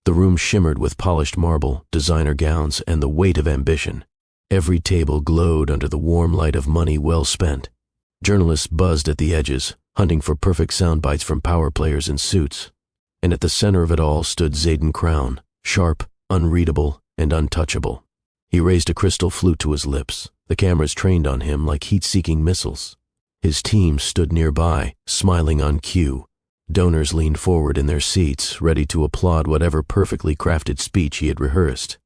The room shimmered with polished marble, designer gowns, and the weight of ambition. Every table glowed under the warm light of money well spent. Journalists buzzed at the edges, hunting for perfect sound bites from power players in suits. And at the center of it all stood Zayden Crown, sharp, unreadable, and untouchable. He raised a crystal flute to his lips, the cameras trained on him like heat-seeking missiles. His team stood nearby, smiling on cue. Donors leaned forward in their seats, ready to applaud whatever perfectly crafted speech he had rehearsed.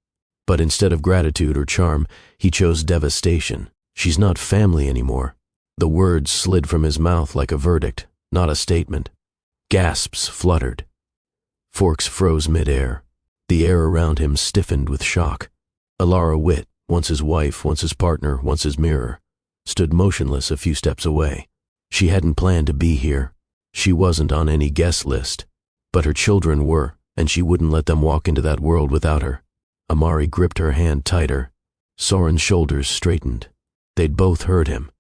But instead of gratitude or charm, he chose devastation. She's not family anymore. The words slid from his mouth like a verdict, not a statement. Gasps fluttered. Forks froze mid-air. The air around him stiffened with shock. Alara Witt, once his wife, once his partner, once his mirror, stood motionless a few steps away. She hadn't planned to be here. She wasn't on any guest list. But her children were, and she wouldn't let them walk into that world without her. Amari gripped her hand tighter. Soren's shoulders straightened. They'd both heard him.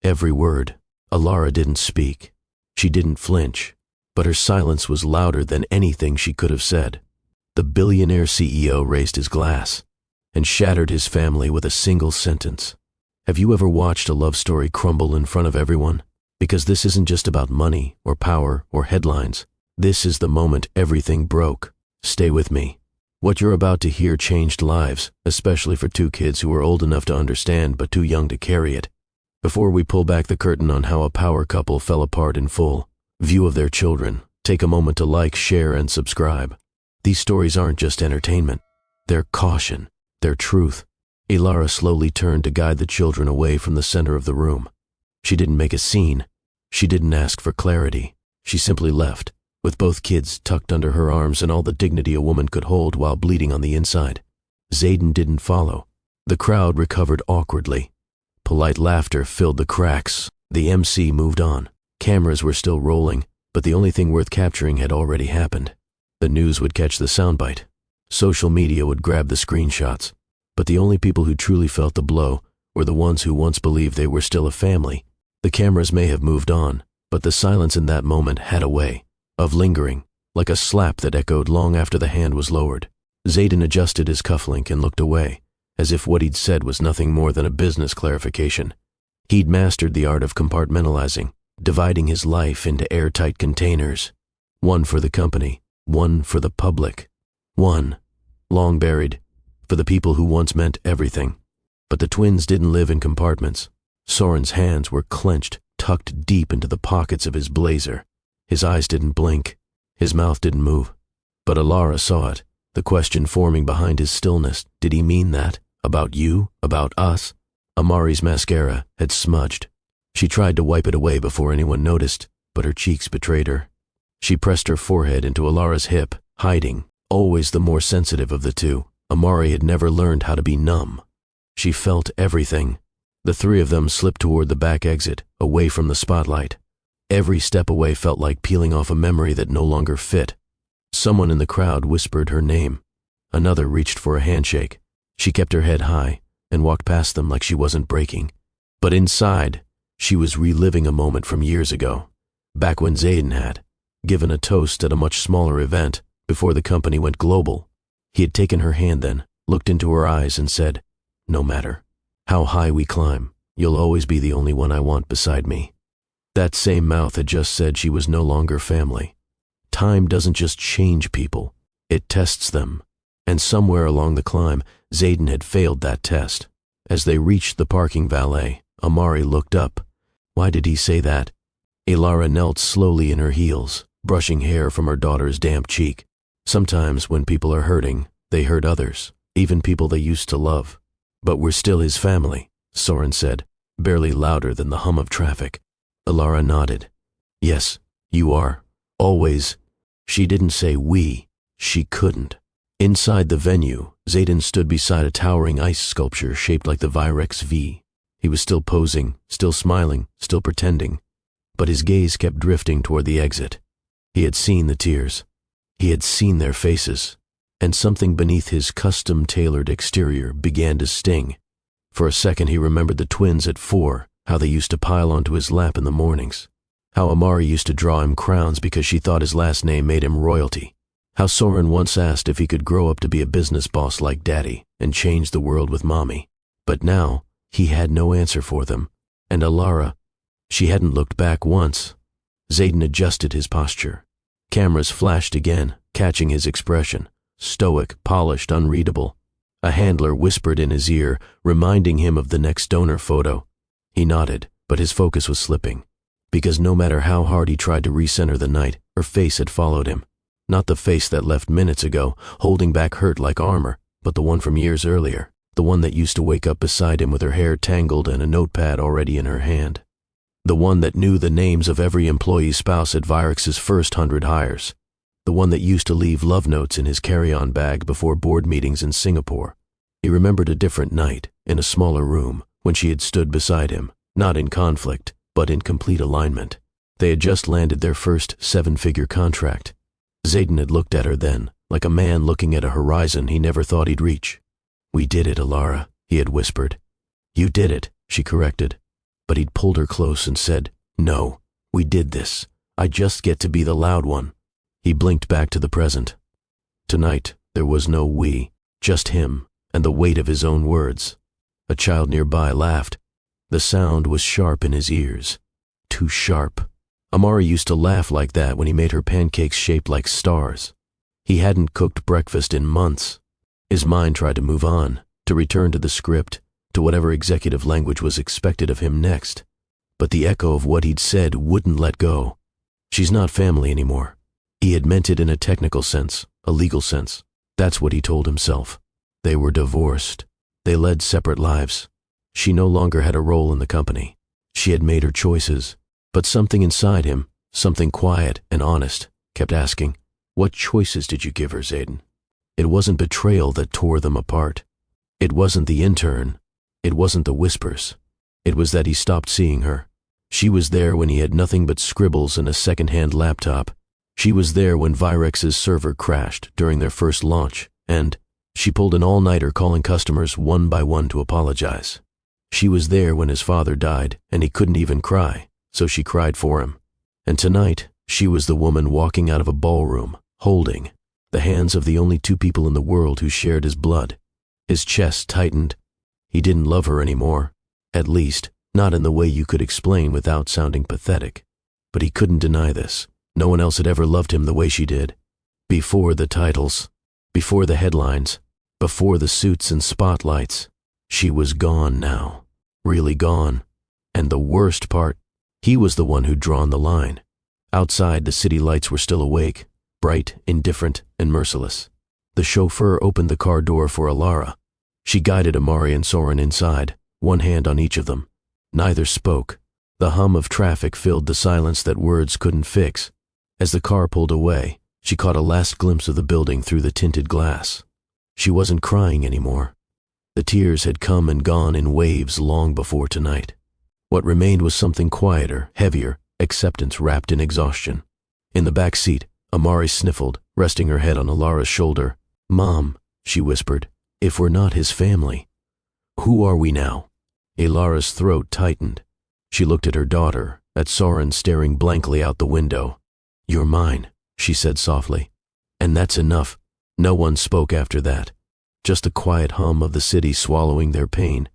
Every word. Alara didn't speak. She didn't flinch. But her silence was louder than anything she could have said. The billionaire CEO raised his glass and shattered his family with a single sentence. Have you ever watched a love story crumble in front of everyone? Because this isn't just about money or power or headlines. This is the moment everything broke. Stay with me. What you're about to hear changed lives, especially for two kids who were old enough to understand but too young to carry it. Before we pull back the curtain on how a power couple fell apart in full view of their children, take a moment to like, share, and subscribe. These stories aren't just entertainment. They're caution. They're truth. Alara slowly turned to guide the children away from the center of the room. She didn't make a scene. She didn't ask for clarity. She simply left, with both kids tucked under her arms and all the dignity a woman could hold while bleeding on the inside. Zayden didn't follow. The crowd recovered awkwardly. Polite laughter filled the cracks. The MC moved on. Cameras were still rolling, but the only thing worth capturing had already happened. The news would catch the soundbite. Social media would grab the screenshots. But the only people who truly felt the blow were the ones who once believed they were still a family. The cameras may have moved on, but the silence in that moment had a way of lingering, like a slap that echoed long after the hand was lowered. Zayden adjusted his cufflink and looked away, as if what he'd said was nothing more than a business clarification. He'd mastered the art of compartmentalizing, dividing his life into airtight containers. One for the company, one for the public. One, long buried, for the people who once meant everything. But the twins didn't live in compartments. Soren's hands were clenched, tucked deep into the pockets of his blazer. His eyes didn't blink. His mouth didn't move. But Alara saw it, the question forming behind his stillness. Did he mean that? About you? About us? Amari's mascara had smudged. She tried to wipe it away before anyone noticed, but her cheeks betrayed her. She pressed her forehead into Alara's hip, hiding, always the more sensitive of the two. Amari had never learned how to be numb. She felt everything. The three of them slipped toward the back exit, away from the spotlight. Every step away felt like peeling off a memory that no longer fit. Someone in the crowd whispered her name. Another reached for a handshake. She kept her head high and walked past them like she wasn't breaking. But inside, she was reliving a moment from years ago, back when Zayden had given a toast at a much smaller event before the company went global. He had taken her hand then, looked into her eyes and said, "No matter how high we climb, you'll always be the only one I want beside me." That same mouth had just said she was no longer family. Time doesn't just change people, it tests them. And somewhere along the climb, Zayden had failed that test. As they reached the parking valet, Amari looked up. Why did he say that? Alara knelt slowly in her heels, brushing hair from her daughter's damp cheek. Sometimes when people are hurting, they hurt others, even people they used to love. "But we're still his family," Soren said, barely louder than the hum of traffic. Alara nodded. "Yes, you are. Always." She didn't say we. She couldn't. Inside the venue, Zayden stood beside a towering ice sculpture shaped like the Virex V. He was still posing, still smiling, still pretending. But his gaze kept drifting toward the exit. He had seen the tears. He had seen their faces. And something beneath his custom-tailored exterior began to sting. For a second he remembered the twins at 4, how they used to pile onto his lap in the mornings. How Amari used to draw him crowns because she thought his last name made him royalty. How Soren once asked if he could grow up to be a business boss like Daddy and change the world with Mommy. But now, he had no answer for them. And Alara, she hadn't looked back once. Zayden adjusted his posture. Cameras flashed again, catching his expression. Stoic, polished, unreadable. A handler whispered in his ear, reminding him of the next donor photo. He nodded, but his focus was slipping. Because no matter how hard he tried to recenter the night, her face had followed him. Not the face that left minutes ago, holding back hurt like armor, but the one from years earlier. The one that used to wake up beside him with her hair tangled and a notepad already in her hand. The one that knew the names of every employee's spouse at Virex's first 100 hires. The one that used to leave love notes in his carry-on bag before board meetings in Singapore. He remembered a different night, in a smaller room, when she had stood beside him, not in conflict, but in complete alignment. They had just landed their first 7-figure contract. Zayden had looked at her then, like a man looking at a horizon he never thought he'd reach. "We did it, Alara," he had whispered. "You did it," she corrected. But he'd pulled her close and said, "No, we did this. I just get to be the loud one." He blinked back to the present. Tonight, there was no we, just him and the weight of his own words. A child nearby laughed. The sound was sharp in his ears. Too sharp. Amari used to laugh like that when he made her pancakes shaped like stars. He hadn't cooked breakfast in months. His mind tried to move on, to return to the script, to whatever executive language was expected of him next. But the echo of what he'd said wouldn't let go. She's not family anymore. He had meant it in a technical sense, a legal sense. That's what he told himself. They were divorced. They led separate lives. She no longer had a role in the company. She had made her choices. But something inside him, something quiet and honest, kept asking, "What choices did you give her, Zayden?" It wasn't betrayal that tore them apart. It wasn't the intern. It wasn't the whispers. It was that he stopped seeing her. She was there when he had nothing but scribbles and a second-hand laptop. She was there when Virex's server crashed during their first launch, and she pulled an all-nighter calling customers one by one to apologize. She was there when his father died, and he couldn't even cry, so she cried for him. And tonight, she was the woman walking out of a ballroom, holding the hands of the only two people in the world who shared his blood. His chest tightened. He didn't love her anymore, at least, not in the way you could explain without sounding pathetic. But he couldn't deny this. No one else had ever loved him the way she did. Before the titles, before the headlines, before the suits and spotlights, she was gone now, really gone. And the worst part, he was the one who'd drawn the line. Outside, the city lights were still awake, bright, indifferent, and merciless. The chauffeur opened the car door for Alara. She guided Amari and Soren inside, one hand on each of them. Neither spoke. The hum of traffic filled the silence that words couldn't fix. As the car pulled away, she caught a last glimpse of the building through the tinted glass. She wasn't crying anymore. The tears had come and gone in waves long before tonight. What remained was something quieter, heavier, acceptance wrapped in exhaustion. In the back seat, Amari sniffled, resting her head on Alara's shoulder. "Mom," she whispered, "if we're not his family, who are we now?" Alara's throat tightened. She looked at her daughter, at Soren staring blankly out the window. "You're mine," she said softly. And that's enough. No one spoke after that. Just the quiet hum of the city swallowing their pain.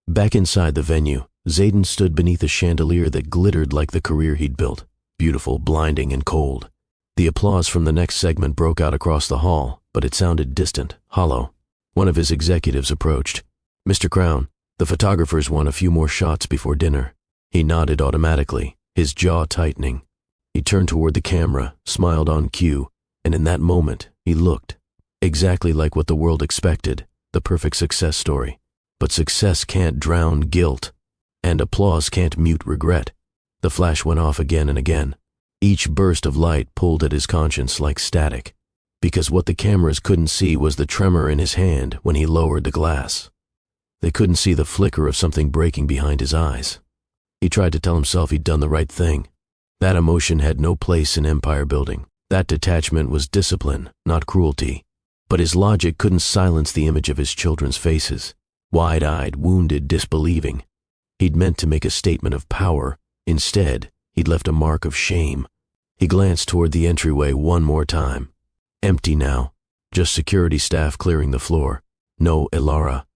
Back inside the venue, Zayden stood beneath a chandelier that glittered like the career he'd built, beautiful, blinding, and cold. The applause from the next segment broke out across the hall, but it sounded distant, hollow. One of his executives approached. "Mr. Crown, the photographers want a few more shots before dinner." He nodded automatically, his jaw tightening. He turned toward the camera, smiled on cue, and in that moment, he looked exactly like what the world expected, the perfect success story. But success can't drown guilt, and applause can't mute regret. The flash went off again and again. Each burst of light pulled at his conscience like static, because what the cameras couldn't see was the tremor in his hand when he lowered the glass. They couldn't see the flicker of something breaking behind his eyes. He tried to tell himself he'd done the right thing. That emotion had no place in empire building. That detachment was discipline, not cruelty. But his logic couldn't silence the image of his children's faces, wide-eyed, wounded, disbelieving. He'd meant to make a statement of power. Instead, he'd left a mark of shame. He glanced toward the entryway one more time. Empty now, just security staff clearing the floor. No Ilara,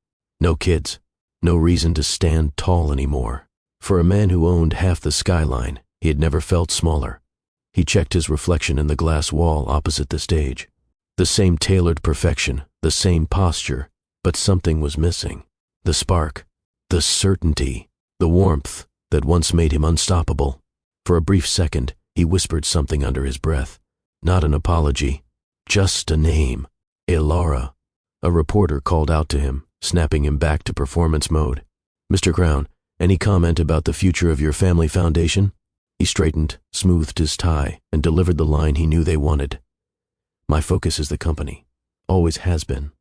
no kids, no reason to stand tall anymore. For a man who owned half the skyline, he had never felt smaller. He checked his reflection in the glass wall opposite the stage. The same tailored perfection, the same posture, but something was missing. The spark, the certainty, the warmth that once made him unstoppable. For a brief second, he whispered something under his breath. Not an apology, just a name. Ilara. A reporter called out to him, snapping him back to performance mode. "Mr. Crown, any comment about the future of your family foundation?" He straightened, smoothed his tie, and delivered the line he knew they wanted. "My focus is the company. Always has been."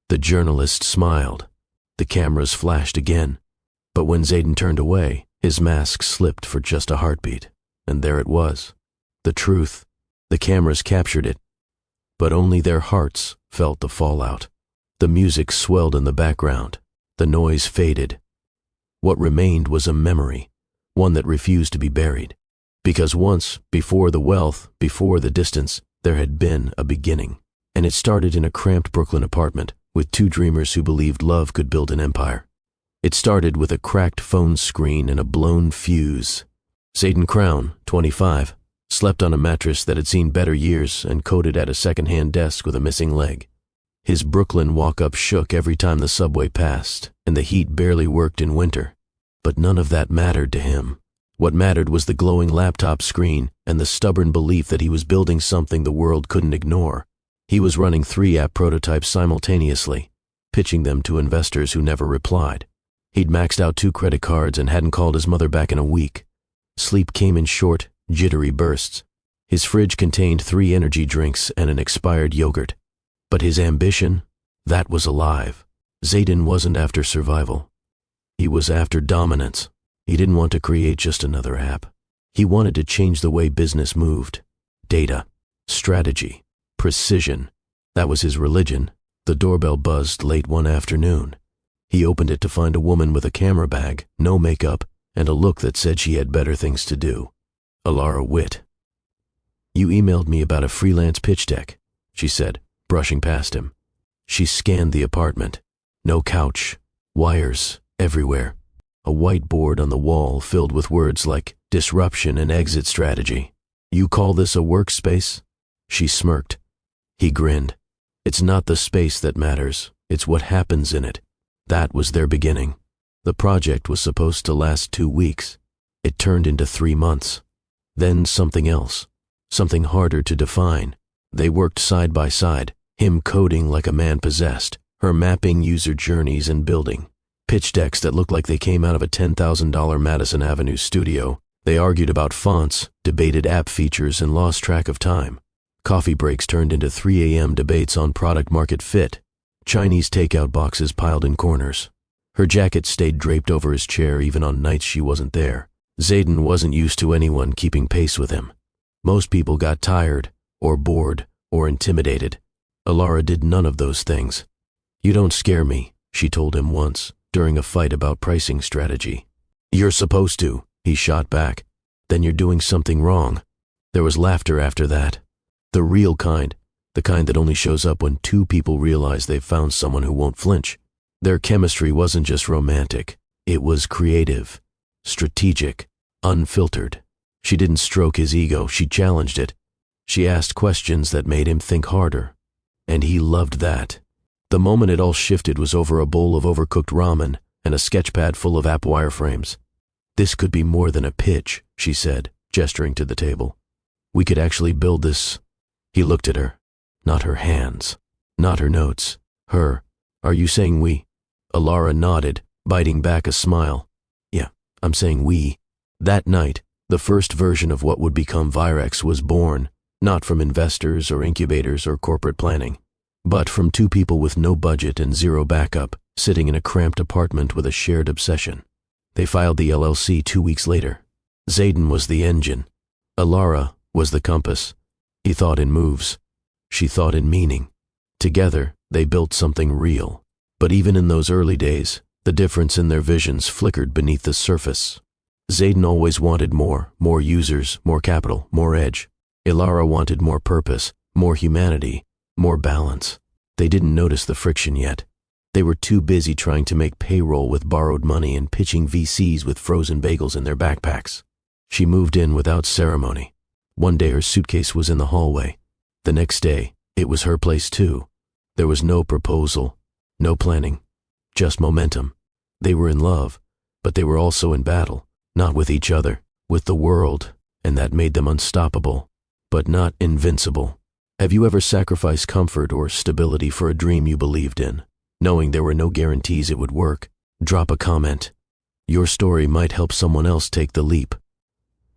The journalist smiled. The cameras flashed again. But when Zayden turned away, his mask slipped for just a heartbeat. And there it was. The truth. The cameras captured it. But only their hearts felt the fallout. The music swelled in the background. The noise faded. What remained was a memory, one that refused to be buried. Because once, before the wealth, before the distance, there had been a beginning. And it started in a cramped Brooklyn apartment with two dreamers who believed love could build an empire. It started with a cracked phone screen and a blown fuse. Zayden Crown, 25, slept on a mattress that had seen better years and coded at a second-hand desk with a missing leg. His Brooklyn walk-up shook every time the subway passed, and the heat barely worked in winter. But none of that mattered to him. What mattered was the glowing laptop screen and the stubborn belief that he was building something the world couldn't ignore. He was running 3 app prototypes simultaneously, pitching them to investors who never replied. He'd maxed out 2 credit cards and hadn't called his mother back in a week. Sleep came in short, jittery bursts. His fridge contained 3 energy drinks and an expired yogurt. But his ambition, that was alive. Zayden wasn't after survival. He was after dominance. He didn't want to create just another app. He wanted to change the way business moved. Data, strategy, precision. That was his religion. The doorbell buzzed late one afternoon. He opened it to find a woman with a camera bag, no makeup, and a look that said she had better things to do. Ilara Witt. "You emailed me about a freelance pitch deck," she said, brushing past him. She scanned the apartment. No couch, wires everywhere. A whiteboard on the wall filled with words like disruption and exit strategy. "You call this a workspace?" She smirked. He grinned. "It's not the space that matters, it's what happens in it." That was their beginning. The project was supposed to last 2 weeks. It turned into 3 months. Then something else, something harder to define. They worked side by side, him coding like a man possessed, her mapping user journeys and building. Pitch decks that looked like they came out of a $10,000 Madison Avenue studio. They argued about fonts, debated app features, and lost track of time. Coffee breaks turned into 3 a.m. debates on product market fit. Chinese takeout boxes piled in corners. Her jacket stayed draped over his chair even on nights she wasn't there. Zayden wasn't used to anyone keeping pace with him. Most people got tired, or bored, or intimidated. Ilara did none of those things. "You don't scare me," she told him once, during a fight about pricing strategy. "You're supposed to," he shot back. "Then you're doing something wrong." There was laughter after that. The real kind, the kind that only shows up when 2 people realize they've found someone who won't flinch. Their chemistry wasn't just romantic, it was creative, strategic, unfiltered. She didn't stroke his ego, she challenged it. She asked questions that made him think harder. And he loved that. The moment it all shifted was over a bowl of overcooked ramen and a sketchpad full of app wireframes. "This could be more than a pitch," she said, gesturing to the table. "We could actually build this." He looked at her. Not her hands. Not her notes. Her. "Are you saying we?" Ilara nodded, biting back a smile. "Yeah, I'm saying we." That night, the first version of what would become Virex was born, not from investors or incubators or corporate planning, but from 2 people with no budget and 0 backup, sitting in a cramped apartment with a shared obsession. They filed the LLC 2 weeks later. Zayden was the engine. Ilara was the compass. He thought in moves. She thought in meaning. Together, they built something real. But even in those early days, the difference in their visions flickered beneath the surface. Zayden always wanted more users, more capital, more edge. Ilara wanted more purpose, more humanity, more balance. They didn't notice the friction yet. They were too busy trying to make payroll with borrowed money and pitching VCs with frozen bagels in their backpacks. She moved in without ceremony. One day her suitcase was in the hallway. The next day, it was her place too. There was no proposal, no planning, just momentum. They were in love, but they were also in battle, not with each other, with the world, and that made them unstoppable, but not invincible. Have you ever sacrificed comfort or stability for a dream you believed in, knowing there were no guarantees it would work? Drop a comment. Your story might help someone else take the leap.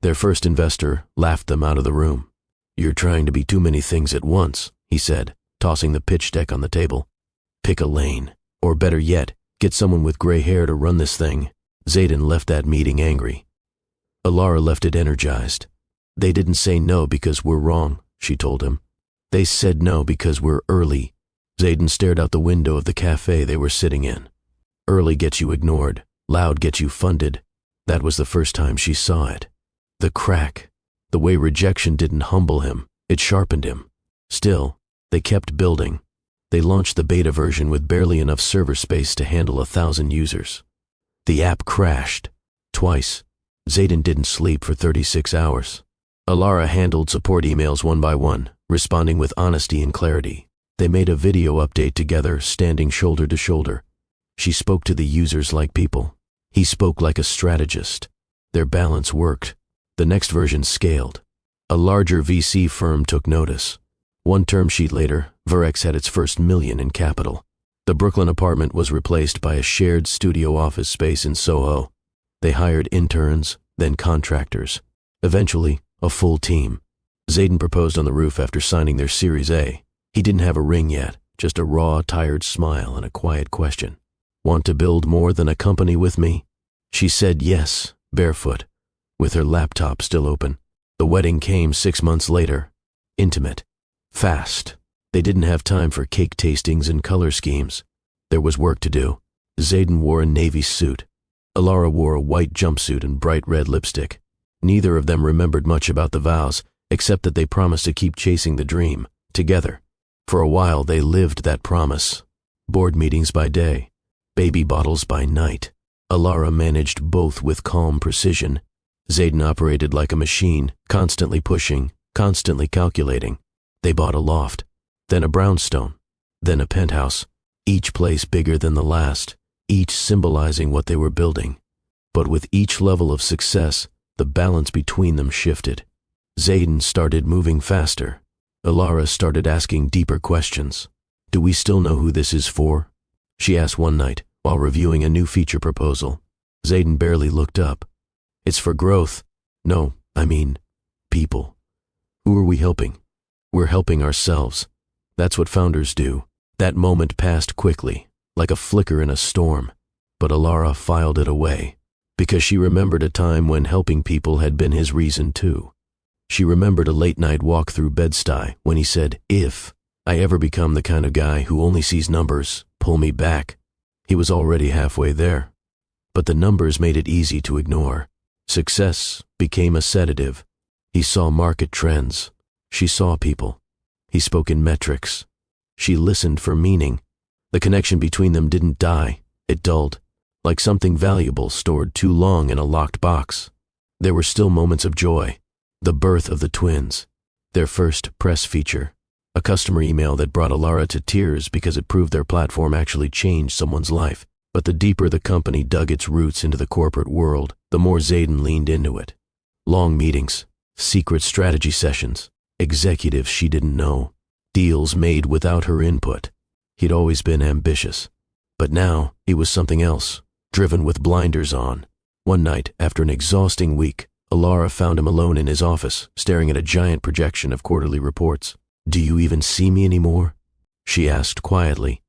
Their first investor laughed them out of the room. You're trying to be too many things at once, he said, tossing the pitch deck on the table. Pick a lane, or better yet, get someone with gray hair to run this thing. Zayden left that meeting angry. Alara left it energized. They didn't say no because we're wrong, she told him. They said no because we're early. Zayden stared out the window of the cafe they were sitting in. Early gets you ignored, loud gets you funded. That was the first time she saw it. The crack, the way rejection didn't humble him, it sharpened him. Still, they kept building. They launched the beta version with barely enough server space to handle 1,000 users. The app crashed. Twice. Zayden didn't sleep for 36 hours. Alara handled support emails one by one, responding with honesty and clarity. They made a video update together, standing shoulder to shoulder. She spoke to the users like people. He spoke like a strategist. Their balance worked. The next version scaled. A larger VC firm took notice. One term sheet later, Virex had its first million in capital. The Brooklyn apartment was replaced by a shared studio office space in Soho. They hired interns, then contractors. Eventually, a full team. Zayden proposed on the roof after signing their Series A. He didn't have a ring yet, just a raw, tired smile and a quiet question. Want to build more than a company with me? She said yes, barefoot, with her laptop still open. The wedding came 6 months later. Intimate. Fast. They didn't have time for cake tastings and color schemes. There was work to do. Zayden wore a navy suit. Alara wore a white jumpsuit and bright red lipstick. Neither of them remembered much about the vows, except that they promised to keep chasing the dream, together. For a while they lived that promise. Board meetings by day, baby bottles by night. Alara managed both with calm precision. Zayden operated like a machine, constantly pushing, constantly calculating. They bought a loft, then a brownstone, then a penthouse, each place bigger than the last, each symbolizing what they were building. But with each level of success, the balance between them shifted. Zayden started moving faster. Alara started asking deeper questions. Do we still know who this is for? She asked one night while reviewing a new feature proposal. Zayden barely looked up. It's for growth. No, I mean, people. Who are we helping? We're helping ourselves. That's what founders do. That moment passed quickly, like a flicker in a storm. But Alara filed it away, because she remembered a time when helping people had been his reason too. She remembered a late-night walk through Bed-Stuy when he said, if I ever become the kind of guy who only sees numbers, pull me back. He was already halfway there. But the numbers made it easy to ignore. Success became a sedative. He saw market trends. She saw people. He spoke in metrics. She listened for meaning. The connection between them didn't die. It dulled, like something valuable stored too long in a locked box. There were still moments of joy. The birth of the twins. Their first press feature. A customer email that brought Alara to tears because it proved their platform actually changed someone's life. But the deeper the company dug its roots into the corporate world, the more Zayden leaned into it. Long meetings, secret strategy sessions, executives she didn't know, deals made without her input. He'd always been ambitious. But now he was something else, driven with blinders on. One night, after an exhausting week, Alara found him alone in his office, staring at a giant projection of quarterly reports. Do you even see me anymore? She asked quietly.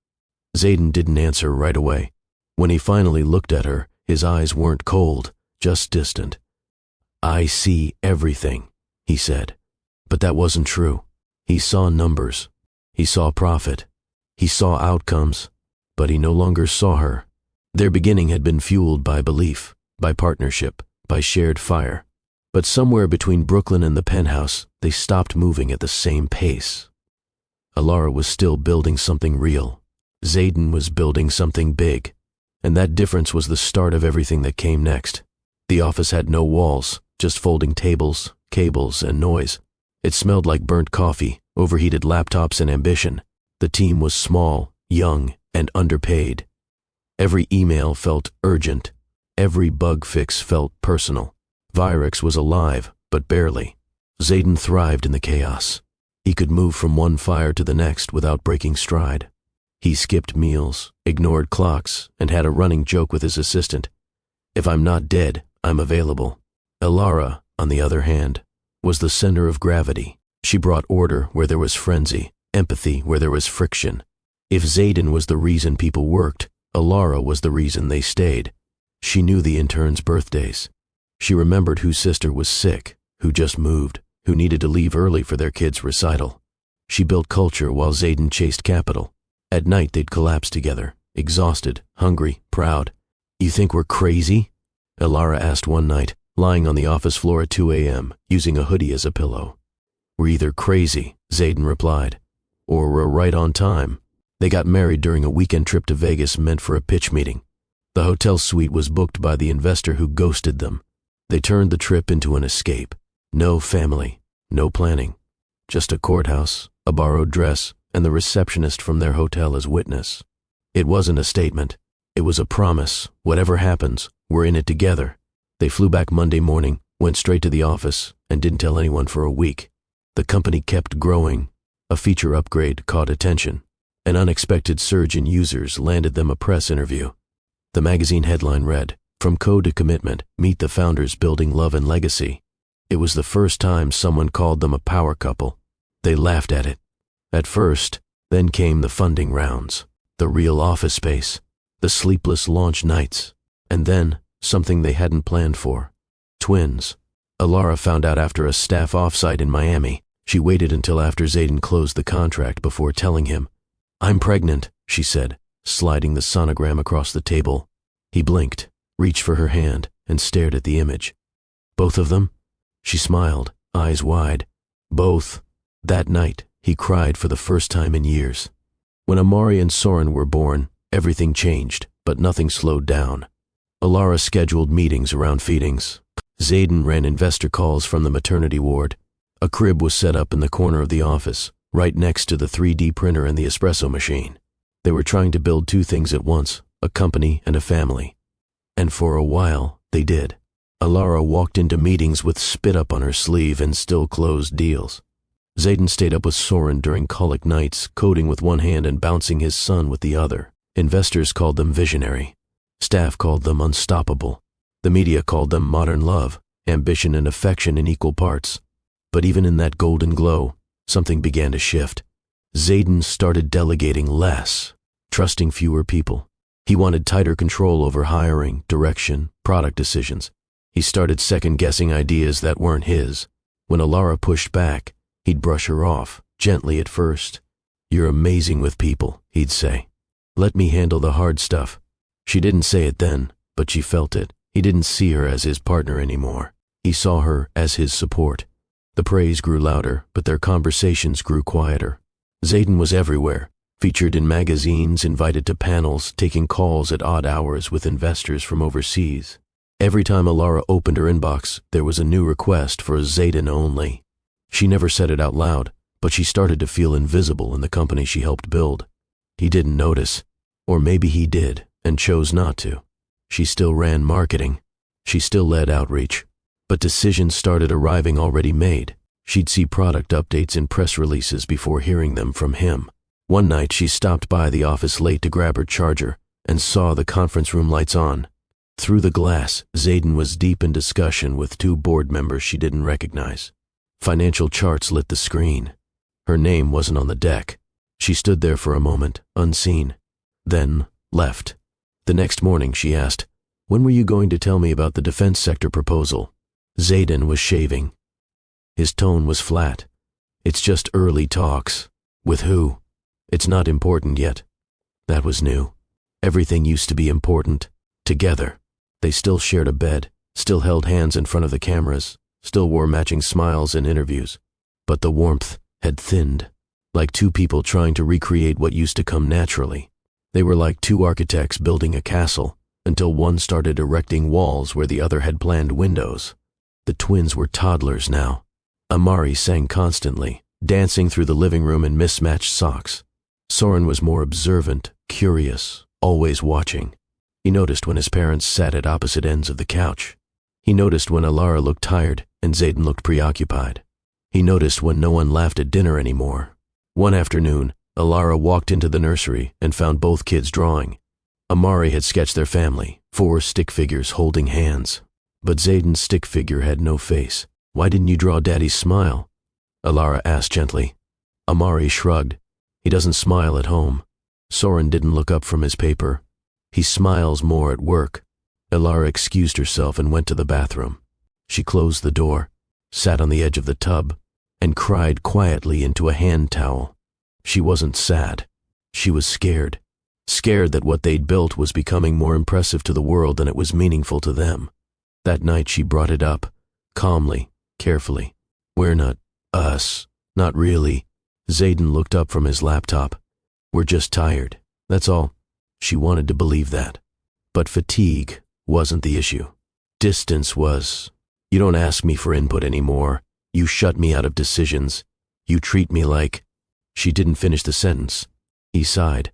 Zayden didn't answer right away. When he finally looked at her, his eyes weren't cold, just distant. I see everything, he said. But that wasn't true. He saw numbers. He saw profit. He saw outcomes. But he no longer saw her. Their beginning had been fueled by belief, by partnership, by shared fire. But somewhere between Brooklyn and the penthouse, they stopped moving at the same pace. Alara was still building something real. Zayden was building something big. And that difference was the start of everything that came next. The office had no walls, just folding tables, cables, and noise. It smelled like burnt coffee, overheated laptops, and ambition. The team was small, young, and underpaid. Every email felt urgent. Every bug fix felt personal. Virex was alive, but barely. Zayden thrived in the chaos. He could move from one fire to the next without breaking stride. He skipped meals, ignored clocks, and had a running joke with his assistant. If I'm not dead, I'm available. Alara, on the other hand, was the center of gravity. She brought order where there was frenzy, empathy where there was friction. If Zayden was the reason people worked, Alara was the reason they stayed. She knew the interns' birthdays. She remembered whose sister was sick, who just moved, who needed to leave early for their kid's recital. She built culture while Zayden chased capital. At night they'd collapse together, exhausted, hungry, proud. "You think we're crazy?" Alara asked one night, lying on the office floor at 2 a.m., using a hoodie as a pillow. "We're either crazy," Zayden replied, "or we're right on time." They got married during a weekend trip to Vegas meant for a pitch meeting. The hotel suite was booked by the investor who ghosted them. They turned the trip into an escape. No family, no planning. Just a courthouse, a borrowed dress, and the receptionist from their hotel as witness. It wasn't a statement. It was a promise. Whatever happens, we're in it together. They flew back Monday morning, went straight to the office, and didn't tell anyone for a week. The company kept growing. A feature upgrade caught attention. An unexpected surge in users landed them a press interview. The magazine headline read, "From Code to Commitment, Meet the Founders Building Love and Legacy." It was the first time someone called them a power couple. They laughed at it. At first, then came the funding rounds, the real office space, the sleepless launch nights, and then something they hadn't planned for. Twins. Alara found out after a staff offsite in Miami. She waited until after Zayden closed the contract before telling him. "I'm pregnant," she said, sliding the sonogram across the table. He blinked, reached for her hand, and stared at the image. "Both of them?" She smiled, eyes wide. "Both." That night, he cried for the first time in years. When Amari and Soren were born, everything changed, but nothing slowed down. Alara scheduled meetings around feedings. Zayden ran investor calls from the maternity ward. A crib was set up in the corner of the office, right next to the 3D printer and the espresso machine. They were trying to build two things at once, a company and a family. And for a while, they did. Alara walked into meetings with spit up on her sleeve and still closed deals. Zayden stayed up with Soren during colic nights, coding with one hand and bouncing his son with the other. Investors called them visionary. Staff called them unstoppable. The media called them modern love, ambition and affection in equal parts. But even in that golden glow, something began to shift. Zayden started delegating less, trusting fewer people. He wanted tighter control over hiring, direction, product decisions. He started second-guessing ideas that weren't his. When Alara pushed back, he'd brush her off, gently at first. "You're amazing with people," he'd say. "Let me handle the hard stuff." She didn't say it then, but she felt it. He didn't see her as his partner anymore. He saw her as his support. The praise grew louder, but their conversations grew quieter. Zayden was everywhere, featured in magazines, invited to panels, taking calls at odd hours with investors from overseas. Every time Alara opened her inbox, there was a new request for a Zayden only. She never said it out loud, but she started to feel invisible in the company she helped build. He didn't notice, or maybe he did and chose not to. She still ran marketing. She still led outreach. But decisions started arriving already made. She'd see product updates in press releases before hearing them from him. One night she stopped by the office late to grab her charger and saw the conference room lights on. Through the glass, Zayden was deep in discussion with two board members she didn't recognize. Financial charts lit the screen. Her name wasn't on the deck. She stood there for a moment, unseen, then left. The next morning she asked, "When were you going to tell me about the defense sector proposal?" Zayden was shaving. His tone was flat. "It's just early talks." "With who?" "It's not important yet." That was new. Everything used to be important. Together. They still shared a bed, still held hands in front of the cameras, still wore matching smiles in interviews. But the warmth had thinned, like two people trying to recreate what used to come naturally. They were like two architects building a castle, until one started erecting walls where the other had planned windows. The twins were toddlers now. Amari sang constantly, dancing through the living room in mismatched socks. Soren was more observant, curious, always watching. He noticed when his parents sat at opposite ends of the couch. He noticed when Alara looked tired and Zayden looked preoccupied. He noticed when no one laughed at dinner anymore. One afternoon, Alara walked into the nursery and found both kids drawing. Amari had sketched their family, 4 stick figures holding hands. But Zayden's stick figure had no face. "Why didn't you draw Daddy's smile?" Alara asked gently. Amari shrugged. "He doesn't smile at home." Soren didn't look up from his paper. "He smiles more at work." Alara excused herself and went to the bathroom. She closed the door, sat on the edge of the tub, and cried quietly into a hand towel. She wasn't sad. She was scared. Scared that what they'd built was becoming more impressive to the world than it was meaningful to them. That night she brought it up, calmly, carefully. "We're not us. Not really." Zayden looked up from his laptop. "We're just tired. That's all." She wanted to believe that. But fatigue wasn't the issue. Distance was. "You don't ask me for input anymore. You shut me out of decisions. You treat me like—" She didn't finish the sentence. He sighed.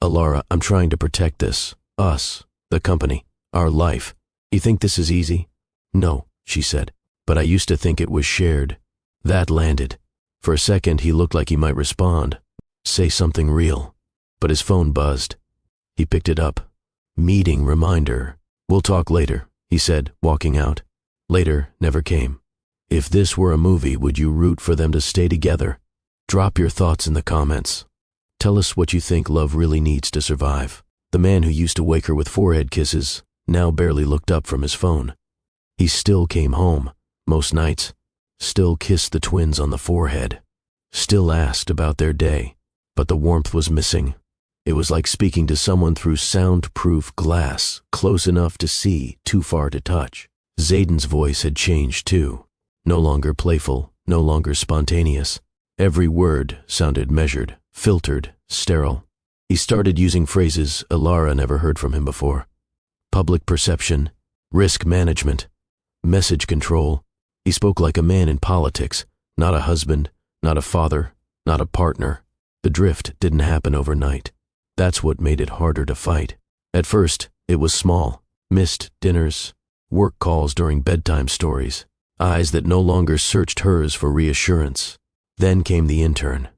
"Alara, I'm trying to protect this. Us. The company. Our life. You think this is easy?" "No," she said. "But I used to think it was shared." That landed. For a second he looked like he might respond. Say something real. But his phone buzzed. He picked it up. Meeting reminder. "We'll talk later," he said, walking out. Later never came. If this were a movie, would you root for them to stay together? Drop your thoughts in the comments. Tell us what you think love really needs to survive. The man who used to wake her with forehead kisses now barely looked up from his phone. He still came home, most nights. Still kissed the twins on the forehead. Still asked about their day. But the warmth was missing. It was like speaking to someone through soundproof glass, close enough to see, too far to touch. Zayden's voice had changed too. No longer playful, no longer spontaneous. Every word sounded measured, filtered, sterile. He started using phrases Alara never heard from him before. Public perception, risk management, message control. He spoke like a man in politics, not a husband, not a father, not a partner. The drift didn't happen overnight. That's what made it harder to fight. At first, it was small. Missed dinners, work calls during bedtime stories, eyes that no longer searched hers for reassurance. Then came the intern.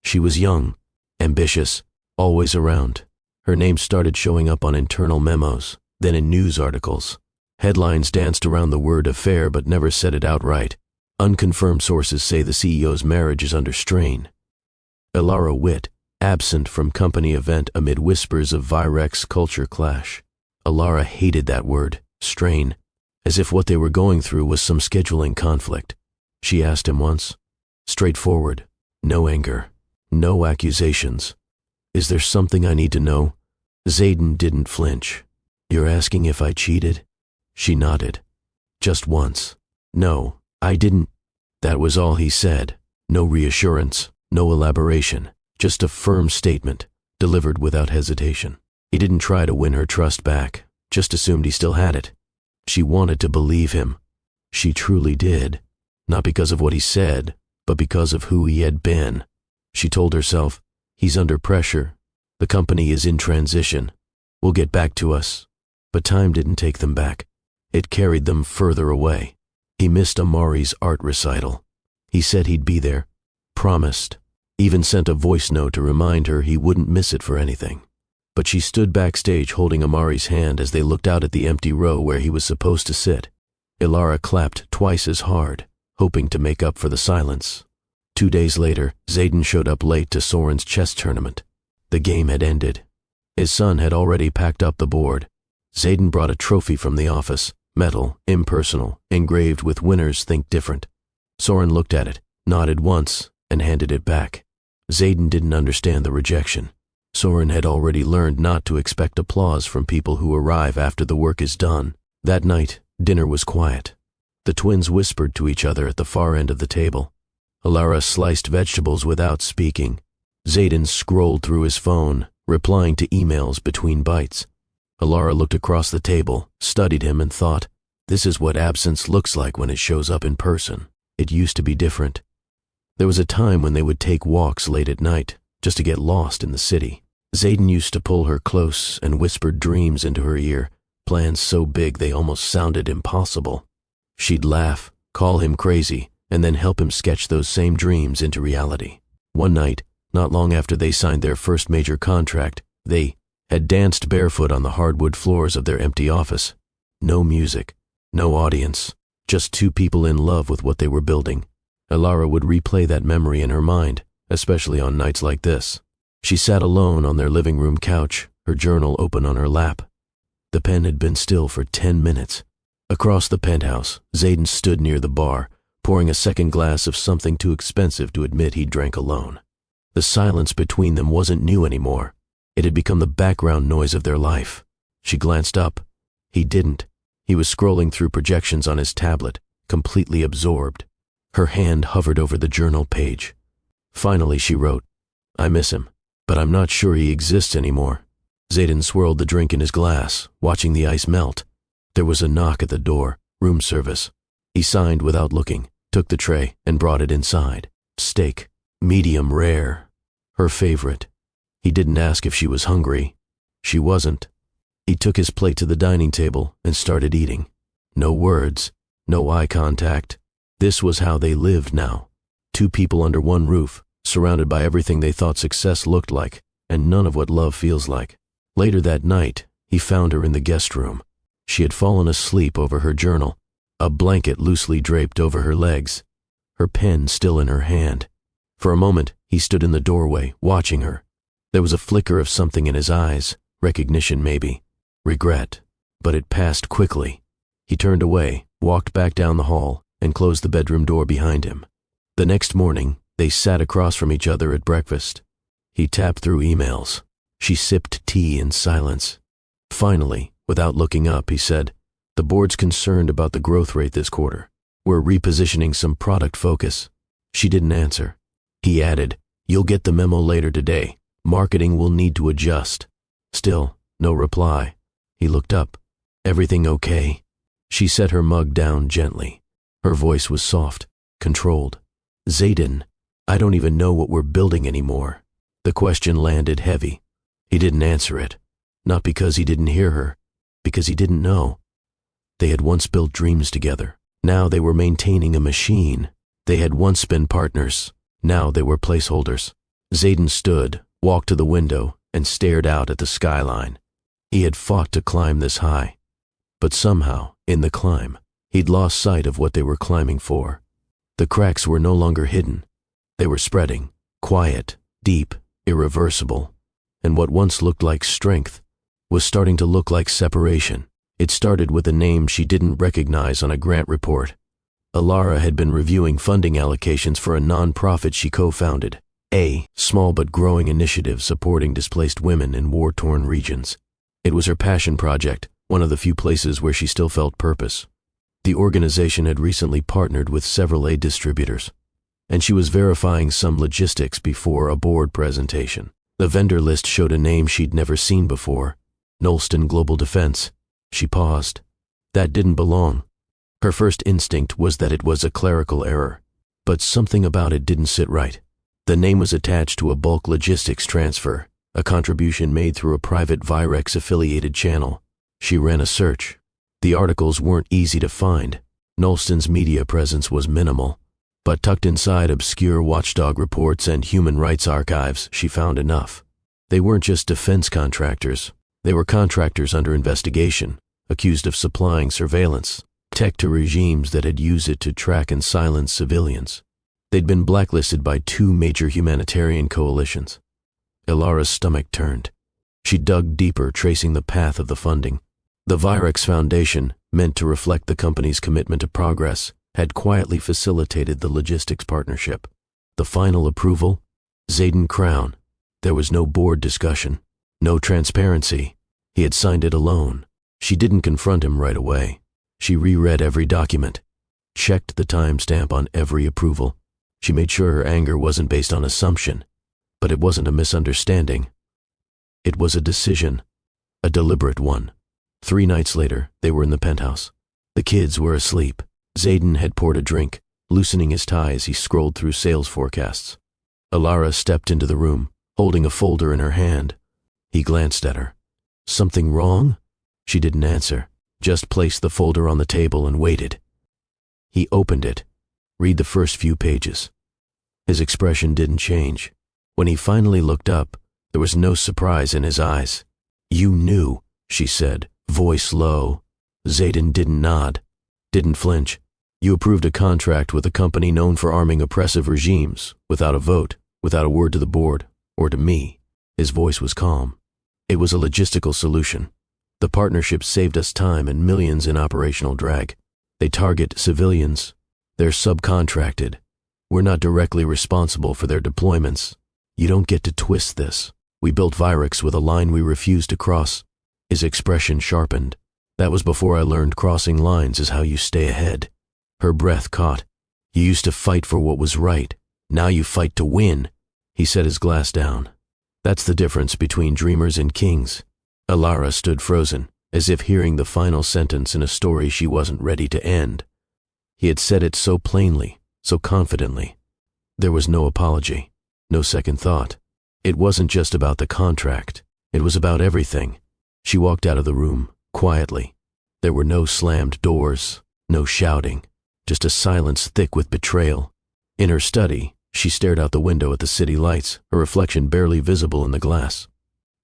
She was young, ambitious, always around. Her name started showing up on internal memos, then in news articles. Headlines danced around the word affair but never said it outright. Unconfirmed sources say the CEO's marriage is under strain. Alara Witt, absent from company event amid whispers of Virex culture clash. Alara hated that word, strain, as if what they were going through was some scheduling conflict. She asked him once. Straightforward, no anger, no accusations. "Is there something I need to know?" Zayden didn't flinch. "You're asking if I cheated?" She nodded. "Just once." "No, I didn't." That was all he said. No reassurance, no elaboration, just a firm statement, delivered without hesitation. He didn't try to win her trust back, just assumed he still had it. She wanted to believe him. She truly did, not because of what he said, but because of who he had been. She told herself, he's under pressure. The company is in transition. Will get back to us. But time didn't take them back. It carried them further away. He missed Amari's art recital. He said he'd be there. Promised. Even sent a voice note to remind her he wouldn't miss it for anything. But she stood backstage holding Amari's hand as they looked out at the empty row where he was supposed to sit. Alara clapped twice as hard, hoping to make up for the silence. 2 days later, Zayden showed up late to Soren's chess tournament. The game had ended. His son had already packed up the board. Zayden brought a trophy from the office, metal, impersonal, engraved with "Winners Think Different." Soren looked at it, nodded once, and handed it back. Zayden didn't understand the rejection. Soren had already learned not to expect applause from people who arrive after the work is done. That night, dinner was quiet. The twins whispered to each other at the far end of the table. Alara sliced vegetables without speaking. Zayden scrolled through his phone, replying to emails between bites. Alara looked across the table, studied him, and thought, this is what absence looks like when it shows up in person. It used to be different. There was a time when they would take walks late at night, just to get lost in the city. Zayden used to pull her close and whispered dreams into her ear, plans so big they almost sounded impossible. She'd laugh, call him crazy, and then help him sketch those same dreams into reality. One night, not long after they signed their first major contract, they had danced barefoot on the hardwood floors of their empty office. No music, no audience, just two people in love with what they were building. Alara would replay that memory in her mind, especially on nights like this. She sat alone on their living room couch, her journal open on her lap. The pen had been still for 10 minutes. Across the penthouse, Zayden stood near the bar, pouring a second glass of something too expensive to admit he drank alone. The silence between them wasn't new anymore. It had become the background noise of their life. She glanced up. He didn't. He was scrolling through projections on his tablet, completely absorbed. Her hand hovered over the journal page. Finally, she wrote, I miss him, but I'm not sure he exists anymore. Zayden swirled the drink in his glass, watching the ice melt. There was a knock at the door, room service. He signed without looking, took the tray, and brought it inside. Steak, medium rare, her favorite. He didn't ask if she was hungry. She wasn't. He took his plate to the dining table and started eating. No words, no eye contact. This was how they lived now. Two people under one roof, surrounded by everything they thought success looked like, and none of what love feels like. Later that night, he found her in the guest room. She had fallen asleep over her journal, a blanket loosely draped over her legs, her pen still in her hand. For a moment, he stood in the doorway, watching her. There was a flicker of something in his eyes, recognition maybe, regret, but it passed quickly. He turned away, walked back down the hall, and closed the bedroom door behind him. The next morning, they sat across from each other at breakfast. He tapped through emails. She sipped tea in silence. Finally, without looking up, he said, the board's concerned about the growth rate this quarter. We're repositioning some product focus. She didn't answer. He added, you'll get the memo later today. Marketing will need to adjust. Still, no reply. He looked up. Everything okay? She set her mug down gently. Her voice was soft, controlled. Zayden, I don't even know what we're building anymore. The question landed heavy. He didn't answer it. Not because he didn't hear her, because he didn't know. They had once built dreams together. Now they were maintaining a machine. They had once been partners. Now they were placeholders. Zayden stood, walked to the window, and stared out at the skyline. He had fought to climb this high. But somehow, in the climb, he'd lost sight of what they were climbing for. The cracks were no longer hidden. They were spreading, quiet, deep, irreversible. And what once looked like strength was starting to look like separation. It started with a name she didn't recognize on a grant report. Alara had been reviewing funding allocations for a non-profit she co-founded, a small but growing initiative supporting displaced women in war-torn regions. It was her passion project, one of the few places where she still felt purpose. The organization had recently partnered with several aid distributors, and she was verifying some logistics before a board presentation. The vendor list showed a name she'd never seen before, Knowlston Global Defense. She paused. That didn't belong. Her first instinct was that it was a clerical error, but something about it didn't sit right. The name was attached to a bulk logistics transfer, a contribution made through a private Virex-affiliated channel. She ran a search. The articles weren't easy to find. Knowlston's media presence was minimal, but tucked inside obscure watchdog reports and human rights archives, she found enough. They weren't just defense contractors. They were contractors under investigation, accused of supplying surveillance tech to regimes that had used it to track and silence civilians. They'd been blacklisted by two major humanitarian coalitions. Ilara's stomach turned. She dug deeper, tracing the path of the funding. The Virex Foundation, meant to reflect the company's commitment to progress, had quietly facilitated the logistics partnership. The final approval? Zayden Crown. There was no board discussion, no transparency. He had signed it alone. She didn't confront him right away. She reread every document, checked the timestamp on every approval. She made sure her anger wasn't based on assumption, but it wasn't a misunderstanding. It was a decision, a deliberate one. 3 nights later, they were in the penthouse. The kids were asleep. Zayden had poured a drink, loosening his tie as he scrolled through sales forecasts. Alara stepped into the room, holding a folder in her hand. He glanced at her. Something wrong? She didn't answer, just placed the folder on the table and waited. He opened it. Read the first few pages. His expression didn't change. When he finally looked up, there was no surprise in his eyes. "You knew," she said, voice low. Zayden didn't nod, didn't flinch. "You approved a contract with a company known for arming oppressive regimes, without a vote, without a word to the board, or to me." His voice was calm. "It was a logistical solution. The partnership saved us time and millions in operational drag. They target civilians. They're subcontracted. We're not directly responsible for their deployments. You don't get to twist this. We built Virex with a line we refused to cross." His expression sharpened. "That was before I learned crossing lines is how you stay ahead." Her breath caught. "You used to fight for what was right. Now you fight to win." He set his glass down. "That's the difference between dreamers and kings." Alara stood frozen, as if hearing the final sentence in a story she wasn't ready to end. He had said it so plainly, so confidently. There was no apology, no second thought. It wasn't just about the contract. It was about everything. She walked out of the room, quietly. There were no slammed doors, no shouting, just a silence thick with betrayal. In her study, she stared out the window at the city lights, her reflection barely visible in the glass.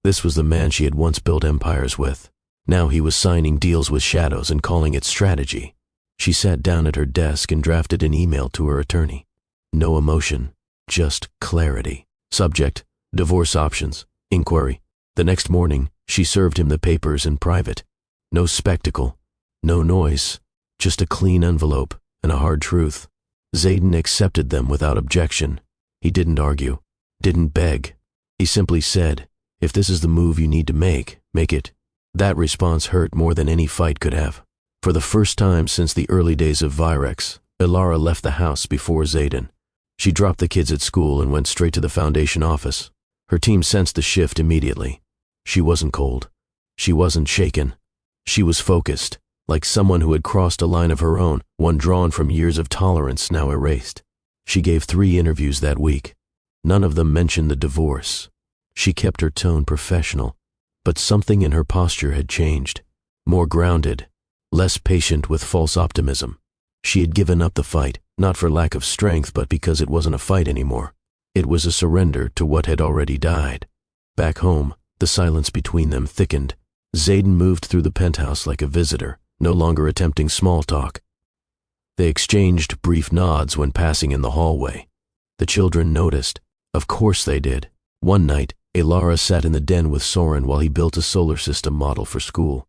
This was the man she had once built empires with. Now he was signing deals with shadows and calling it strategy. She sat down at her desk and drafted an email to her attorney. No emotion, just clarity. Subject: divorce options, inquiry. The next morning, she served him the papers in private. No spectacle, no noise, just a clean envelope and a hard truth. Zayden accepted them without objection. He didn't argue, didn't beg. He simply said, "If this is the move you need to make it." That response hurt more than any fight could have. For the first time since the early days of Virex, Alara left the house before Zayden. She dropped the kids at school and went straight to the Foundation office. Her team sensed the shift immediately. She wasn't cold. She wasn't shaken. She was focused, like someone who had crossed a line of her own, one drawn from years of tolerance now erased. She gave 3 interviews that week. None of them mentioned the divorce. She kept her tone professional, but something in her posture had changed. More grounded, less patient with false optimism. She had given up the fight, not for lack of strength, but because it wasn't a fight anymore. It was a surrender to what had already died. Back home, the silence between them thickened. Zayden moved through the penthouse like a visitor, no longer attempting small talk. They exchanged brief nods when passing in the hallway. The children noticed. Of course they did. One night, Alara sat in the den with Soren while he built a solar system model for school.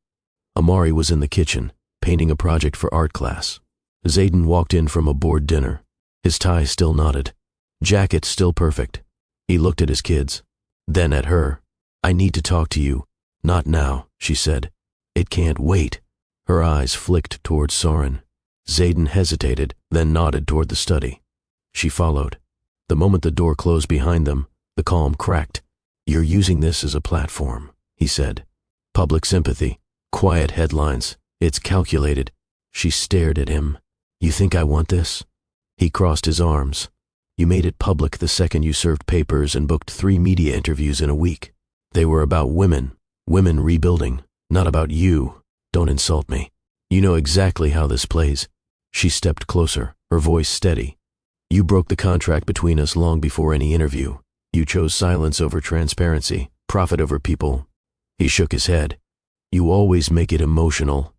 Amari was in the kitchen, painting a project for art class. Zayden walked in from a board dinner. His tie still knotted. Jacket still perfect. He looked at his kids, then at her. "I need to talk to you." "Not now," she said. "It can't wait." Her eyes flicked toward Soren. Zayden hesitated, then nodded toward the study. She followed. The moment the door closed behind them, the calm cracked. "You're using this as a platform," he said. "Public sympathy, quiet headlines. It's calculated." She stared at him. "You think I want this?" He crossed his arms. "You made it public the second you served papers and booked 3 media interviews in a week. They were about women rebuilding, not about you. Don't insult me. You know exactly how this plays." She stepped closer, her voice steady. "You broke the contract between us long before any interview. You chose silence over transparency, profit over people." He shook his head. "You always make it emotional."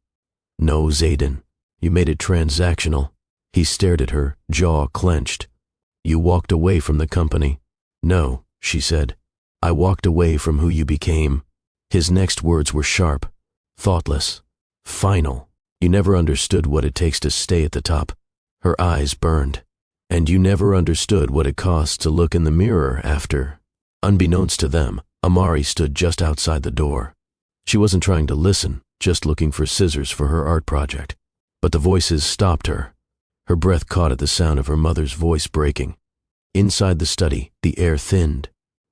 "No, Zayden. You made it transactional." He stared at her, jaw clenched. "You walked away from the company." "No," she said. "I walked away from who you became." His next words were sharp, thoughtless, final. "You never understood what it takes to stay at the top." Her eyes burned. "And you never understood what it costs to look in the mirror after." Unbeknownst to them, Amari stood just outside the door. She wasn't trying to listen, just looking for scissors for her art project. But the voices stopped her. Her breath caught at the sound of her mother's voice breaking. Inside the study, the air thinned.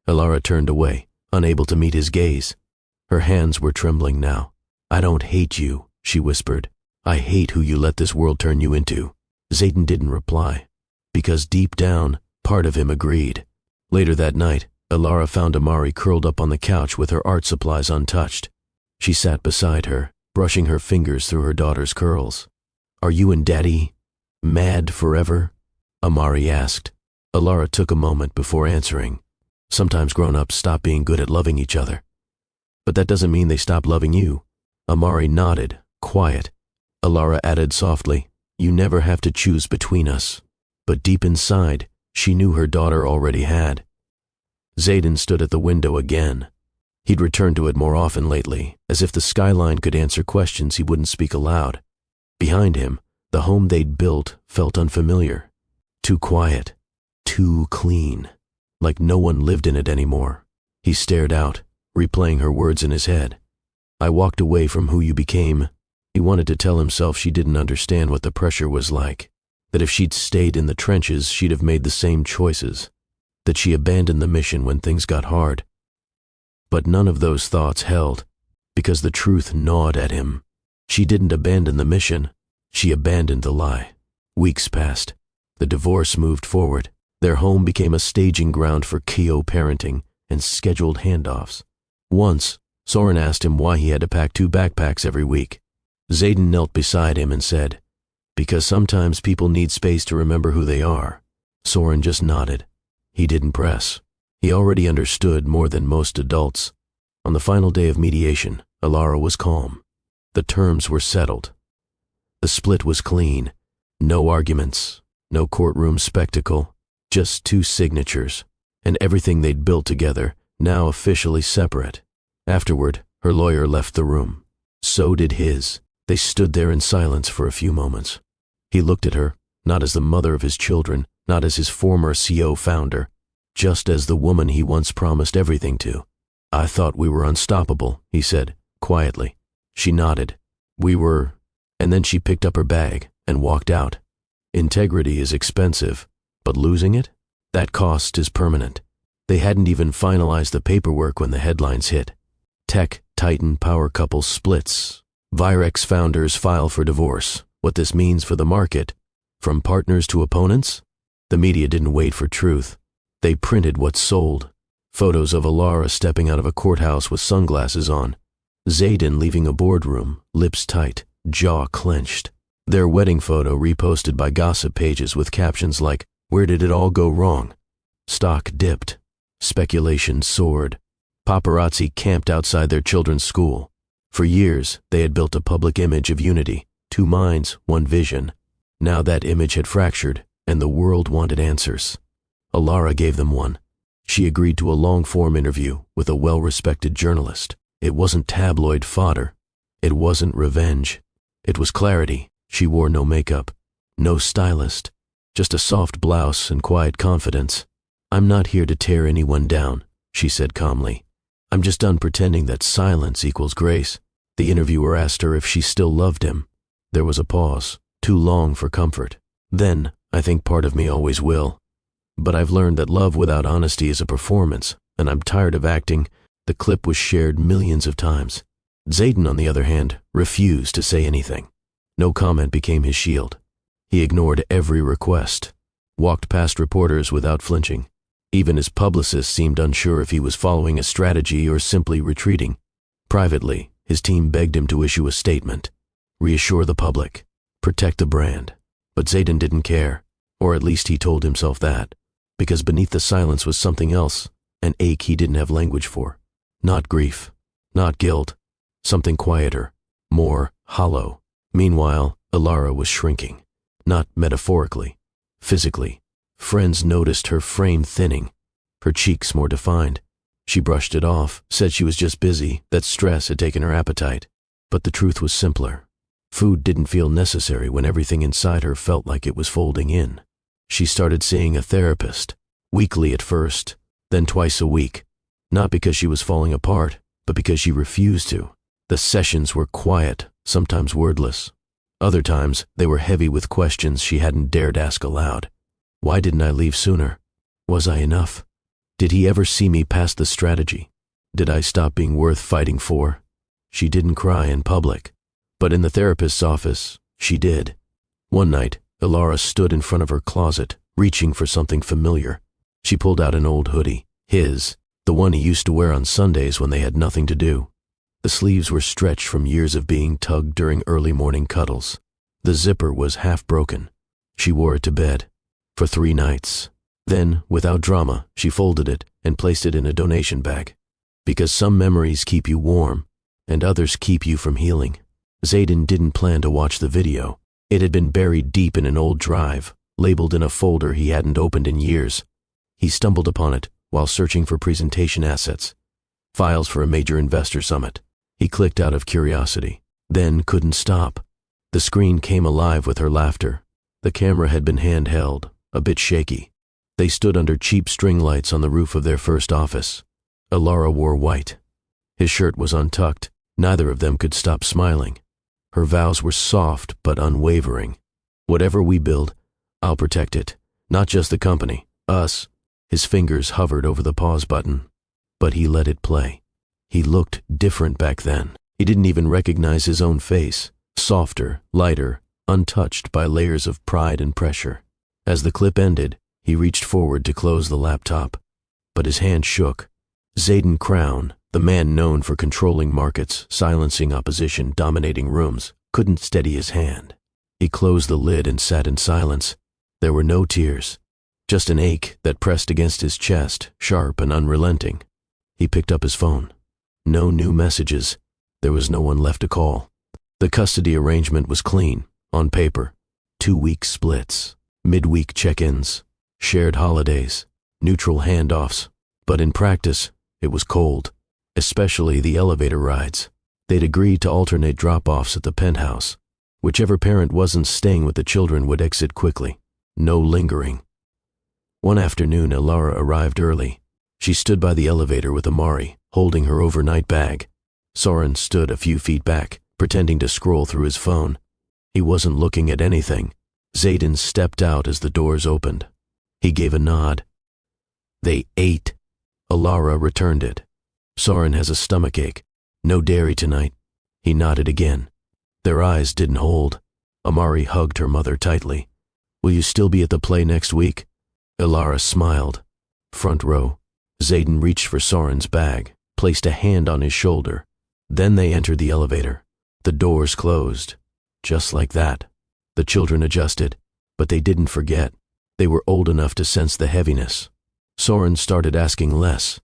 Alara turned away, unable to meet his gaze. Her hands were trembling now. "I don't hate you," she whispered. "I hate who you let this world turn you into." Zayden didn't reply, because deep down, part of him agreed. Later that night, Alara found Amari curled up on the couch with her art supplies untouched. She sat beside her, brushing her fingers through her daughter's curls. "Are you and Daddy mad forever?" Amari asked. Alara took a moment before answering. "Sometimes grown-ups stop being good at loving each other. But that doesn't mean they stop loving you." Amari nodded, quiet. Alara added softly, "You never have to choose between us." But deep inside, she knew her daughter already had. Zayden stood at the window again. He'd returned to it more often lately, as if the skyline could answer questions he wouldn't speak aloud. Behind him, the home they'd built felt unfamiliar. Too quiet, too clean, like no one lived in it anymore. He stared out, replaying her words in his head. "I walked away from who you became." He wanted to tell himself she didn't understand what the pressure was like, that if she'd stayed in the trenches, she'd have made the same choices, that she abandoned the mission when things got hard. But none of those thoughts held, because the truth gnawed at him. She didn't abandon the mission, she abandoned the lie. Weeks passed. The divorce moved forward. Their home became a staging ground for Kyo parenting and scheduled handoffs. Once, Soren asked him why he had to pack 2 backpacks every week. Zayden knelt beside him and said, "Because sometimes people need space to remember who they are." Soren just nodded. He didn't press. He already understood more than most adults. On the final day of mediation, Alara was calm. The terms were settled. The split was clean. No arguments, no courtroom spectacle, just 2 signatures, and everything they'd built together, now officially separate. Afterward, her lawyer left the room. So did his. They stood there in silence for a few moments. He looked at her, not as the mother of his children, not as his former CO founder, just as the woman he once promised everything to. "I thought we were unstoppable," he said, quietly. She nodded. "We were," and then she picked up her bag and walked out. Integrity is expensive, but losing it? That cost is permanent. They hadn't even finalized the paperwork when the headlines hit. Tech Titan power couple splits. Virex founders file for divorce. What this means for the market. From partners to opponents? The media didn't wait for truth. They printed what sold. Photos of Alara stepping out of a courthouse with sunglasses on. Zayden leaving a boardroom, lips tight, jaw clenched. Their wedding photo reposted by gossip pages with captions like, "Where did it all go wrong?" Stock dipped. Speculation soared. Paparazzi camped outside their children's school. For years, they had built a public image of unity, 2 minds, 1 vision. Now that image had fractured, and the world wanted answers. Alara gave them one. She agreed to a long-form interview with a well-respected journalist. It wasn't tabloid fodder. It wasn't revenge. It was clarity. She wore no makeup, no stylist, just a soft blouse and quiet confidence. "I'm not here to tear anyone down," she said calmly. "I'm just done pretending that silence equals grace." The interviewer asked her if she still loved him. There was a pause, too long for comfort. Then, "I think part of me always will. But I've learned that love without honesty is a performance, and I'm tired of acting." The clip was shared millions of times. Zayden, on the other hand, refused to say anything. No comment became his shield. He ignored every request, walked past reporters without flinching. Even his publicist seemed unsure if he was following a strategy or simply retreating. Privately, his team begged him to issue a statement, reassure the public, protect the brand. But Zayden didn't care, or at least he told himself that, because beneath the silence was something else, an ache he didn't have language for. Not grief, not guilt, something quieter, more hollow. Meanwhile, Alara was shrinking, not metaphorically, physically. Friends noticed her frame thinning, her cheeks more defined. She brushed it off, said she was just busy, that stress had taken her appetite. But the truth was simpler. Food didn't feel necessary when everything inside her felt like it was folding in. She started seeing a therapist, weekly at first, then twice a week. Not because she was falling apart, but because she refused to. The sessions were quiet, sometimes wordless. Other times, they were heavy with questions she hadn't dared ask aloud. Why didn't I leave sooner? Was I enough? Did he ever see me past the strategy? Did I stop being worth fighting for? She didn't cry in public, but in the therapist's office, she did. One night, Ilara stood in front of her closet, reaching for something familiar. She pulled out an old hoodie, the one he used to wear on Sundays when they had nothing to do. The sleeves were stretched from years of being tugged during early morning cuddles. The zipper was half broken. She wore it to bed for 3 nights. Then, without drama, she folded it and placed it in a donation bag. Because some memories keep you warm, and others keep you from healing. Zayden didn't plan to watch the video. It had been buried deep in an old drive, labeled in a folder he hadn't opened in years. He stumbled upon it while searching for presentation assets, files for a major investor summit. He clicked out of curiosity, then couldn't stop. The screen came alive with her laughter. The camera had been handheld, a bit shaky. They stood under cheap string lights on the roof of their first office. Ilara wore white. His shirt was untucked. Neither of them could stop smiling. Her vows were soft but unwavering. Whatever we build, I'll protect it. Not just the company, us. His fingers hovered over the pause button, but he let it play. He looked different back then. He didn't even recognize his own face. Softer, lighter, untouched by layers of pride and pressure. As the clip ended, he reached forward to close the laptop, but his hand shook. Zayden Crown, the man known for controlling markets, silencing opposition, dominating rooms, couldn't steady his hand. He closed the lid and sat in silence. There were no tears, just an ache that pressed against his chest, sharp and unrelenting. He picked up his phone. No new messages. There was no one left to call. The custody arrangement was clean, on paper. 2-week splits, midweek check-ins, shared holidays, neutral handoffs. But in practice, it was cold, especially the elevator rides. They'd agreed to alternate drop-offs at the penthouse. Whichever parent wasn't staying with the children would exit quickly. No lingering. One afternoon, Ilara arrived early. She stood by the elevator with Amari, holding her overnight bag. Soren stood a few feet back, pretending to scroll through his phone. He wasn't looking at anything. Zayden stepped out as the doors opened. He gave a nod. They ate. Ilara returned it. Soren has a stomachache. No dairy tonight. He nodded again. Their eyes didn't hold. Amari hugged her mother tightly. Will you still be at the play next week? Ilara smiled. Front row. Zayden reached for Soren's bag, placed a hand on his shoulder. Then they entered the elevator. The doors closed. Just like that. The children adjusted, but they didn't forget. They were old enough to sense the heaviness. Soren started asking less.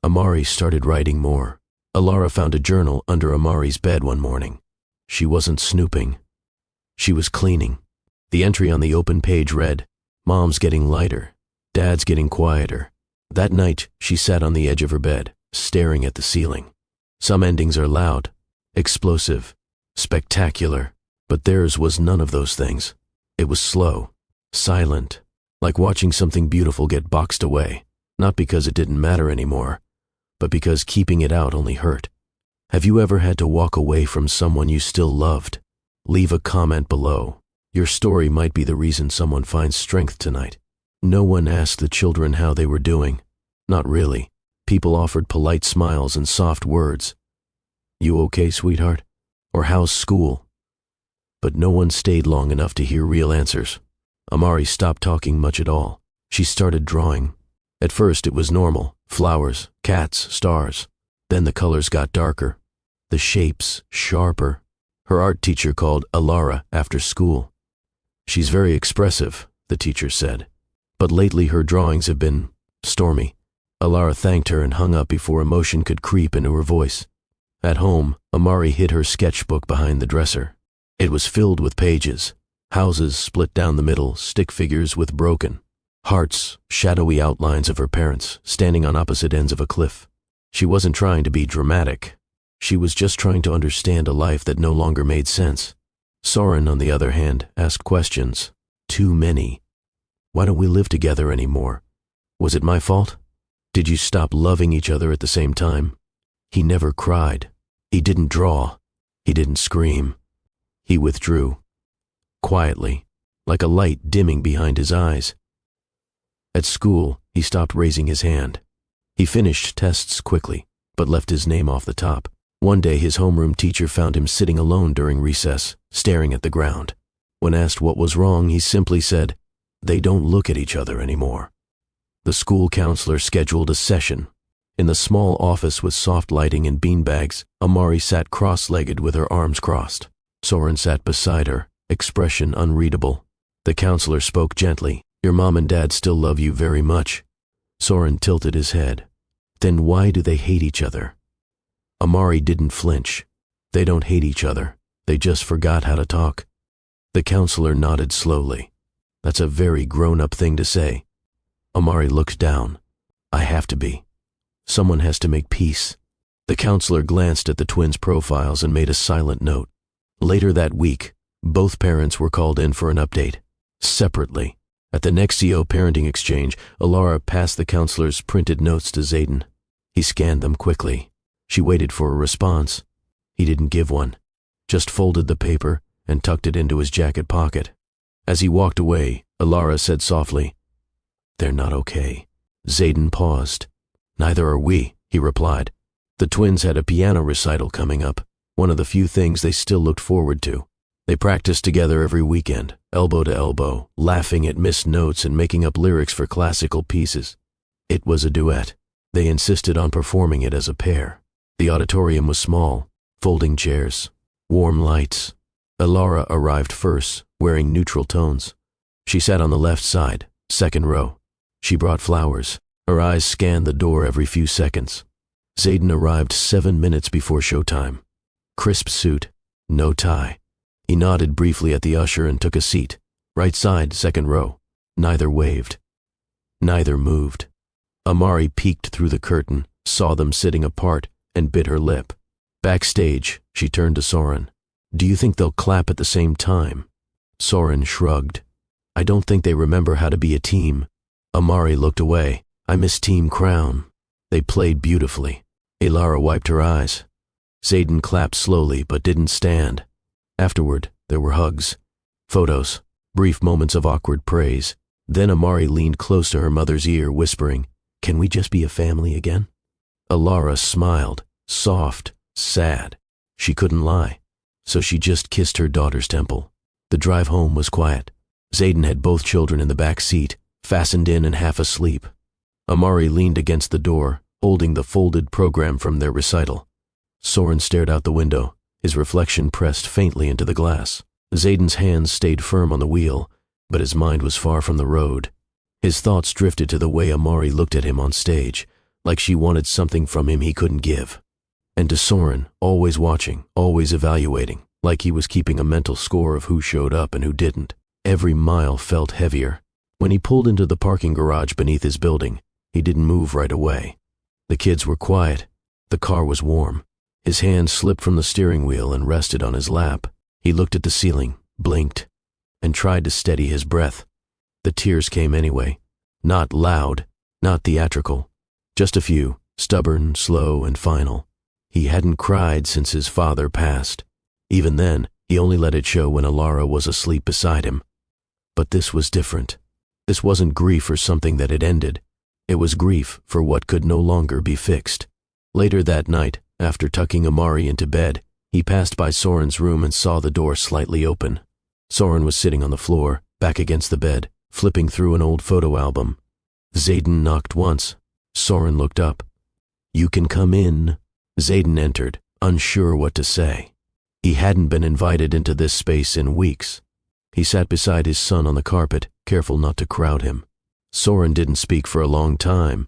Amari started writing more. Ilara found a journal under Amari's bed one morning. She wasn't snooping. She was cleaning. The entry on the open page read, Mom's getting lighter. Dad's getting quieter. That night, she sat on the edge of her bed, staring at the ceiling. Some endings are loud, explosive, spectacular, but theirs was none of those things. It was slow, silent, like watching something beautiful get boxed away, not because it didn't matter anymore, but because keeping it out only hurt. Have you ever had to walk away from someone you still loved? Leave a comment below. Your story might be the reason someone finds strength tonight. No one asked the children how they were doing. Not really. People offered polite smiles and soft words. You okay, sweetheart? Or how's school? But no one stayed long enough to hear real answers. Amari stopped talking much at all. She started drawing. At first it was normal. Flowers, cats, stars. Then the colors got darker. The shapes sharper. Her art teacher called Ilara after school. She's very expressive, the teacher said. But lately her drawings have been stormy. Ilara thanked her and hung up before emotion could creep into her voice. At home, Amari hid her sketchbook behind the dresser. It was filled with pages. Houses split down the middle, stick figures with broken. Hearts, shadowy outlines of her parents, standing on opposite ends of a cliff. She wasn't trying to be dramatic. She was just trying to understand a life that no longer made sense. Soren, on the other hand, asked questions. Too many. Why don't we live together anymore? Was it my fault? Did you stop loving each other at the same time? He never cried. He didn't draw. He didn't scream. He withdrew. Quietly, like a light dimming behind his eyes. At school, he stopped raising his hand. He finished tests quickly, but left his name off the top. One day his homeroom teacher found him sitting alone during recess, staring at the ground. When asked what was wrong, he simply said, "They don't look at each other anymore." The school counselor scheduled a session. In the small office with soft lighting and beanbags, Amari sat cross-legged with her arms crossed. Soren sat beside her, expression unreadable. The counselor spoke gently. "Your mom and dad still love you very much." Soren tilted his head. "Then why do they hate each other?" Amari didn't flinch. "They don't hate each other. They just forgot how to talk." The counselor nodded slowly. "That's a very grown-up thing to say." Amari looked down. "I have to be. Someone has to make peace." The counselor glanced at the twins' profiles and made a silent note. Later that week, both parents were called in for an update. Separately, at the Nexio parenting exchange, Alara passed the counselor's printed notes to Zayden. He scanned them quickly. She waited for a response. He didn't give one, just folded the paper and tucked it into his jacket pocket. As he walked away, Alara said softly, "They're not okay." Zayden paused. "Neither are we," he replied. The twins had a piano recital coming up, one of the few things they still looked forward to. They practiced together every weekend, elbow to elbow, laughing at missed notes and making up lyrics for classical pieces. It was a duet. They insisted on performing it as a pair. The auditorium was small, folding chairs, warm lights. Alara arrived first, wearing neutral tones. She sat on the left side, second row. She brought flowers. Her eyes scanned the door every few seconds. Zayden arrived 7 minutes before showtime. Crisp suit, no tie. He nodded briefly at the usher and took a seat. Right side, second row. Neither waved. Neither moved. Amari peeked through the curtain, saw them sitting apart, and bit her lip. Backstage, she turned to Soren. "Do you think they'll clap at the same time?" Soren shrugged. "I don't think they remember how to be a team." Amari looked away. "I miss Team Crown. They played beautifully." Alara wiped her eyes. Zayden clapped slowly but didn't stand. Afterward, there were hugs, photos, brief moments of awkward praise. Then Amari leaned close to her mother's ear, whispering, "Can we just be a family again?" Alara smiled, soft, sad. She couldn't lie, so she just kissed her daughter's temple. The drive home was quiet. Zayden had both children in the back seat, fastened in and half asleep. Amari leaned against the door, holding the folded program from their recital. Soren stared out the window, his reflection pressed faintly into the glass. Zayden's hands stayed firm on the wheel, but his mind was far from the road. His thoughts drifted to the way Amari looked at him on stage, like she wanted something from him he couldn't give. And to Soren, always watching, always evaluating, like he was keeping a mental score of who showed up and who didn't. Every mile felt heavier. When he pulled into the parking garage beneath his building, he didn't move right away. The kids were quiet. The car was warm. His hand slipped from the steering wheel and rested on his lap. He looked at the ceiling, blinked, and tried to steady his breath. The tears came anyway. Not loud, not theatrical. Just a few, stubborn, slow, and final. He hadn't cried since his father passed. Even then, he only let it show when Alara was asleep beside him. But this was different. This wasn't grief for something that had ended. It was grief for what could no longer be fixed. Later that night, after tucking Amari into bed, he passed by Soren's room and saw the door slightly open. Soren was sitting on the floor, back against the bed, flipping through an old photo album. Zayden knocked once. Soren looked up. "You can come in." Zayden entered, unsure what to say. He hadn't been invited into this space in weeks. He sat beside his son on the carpet, careful not to crowd him. Soren didn't speak for a long time.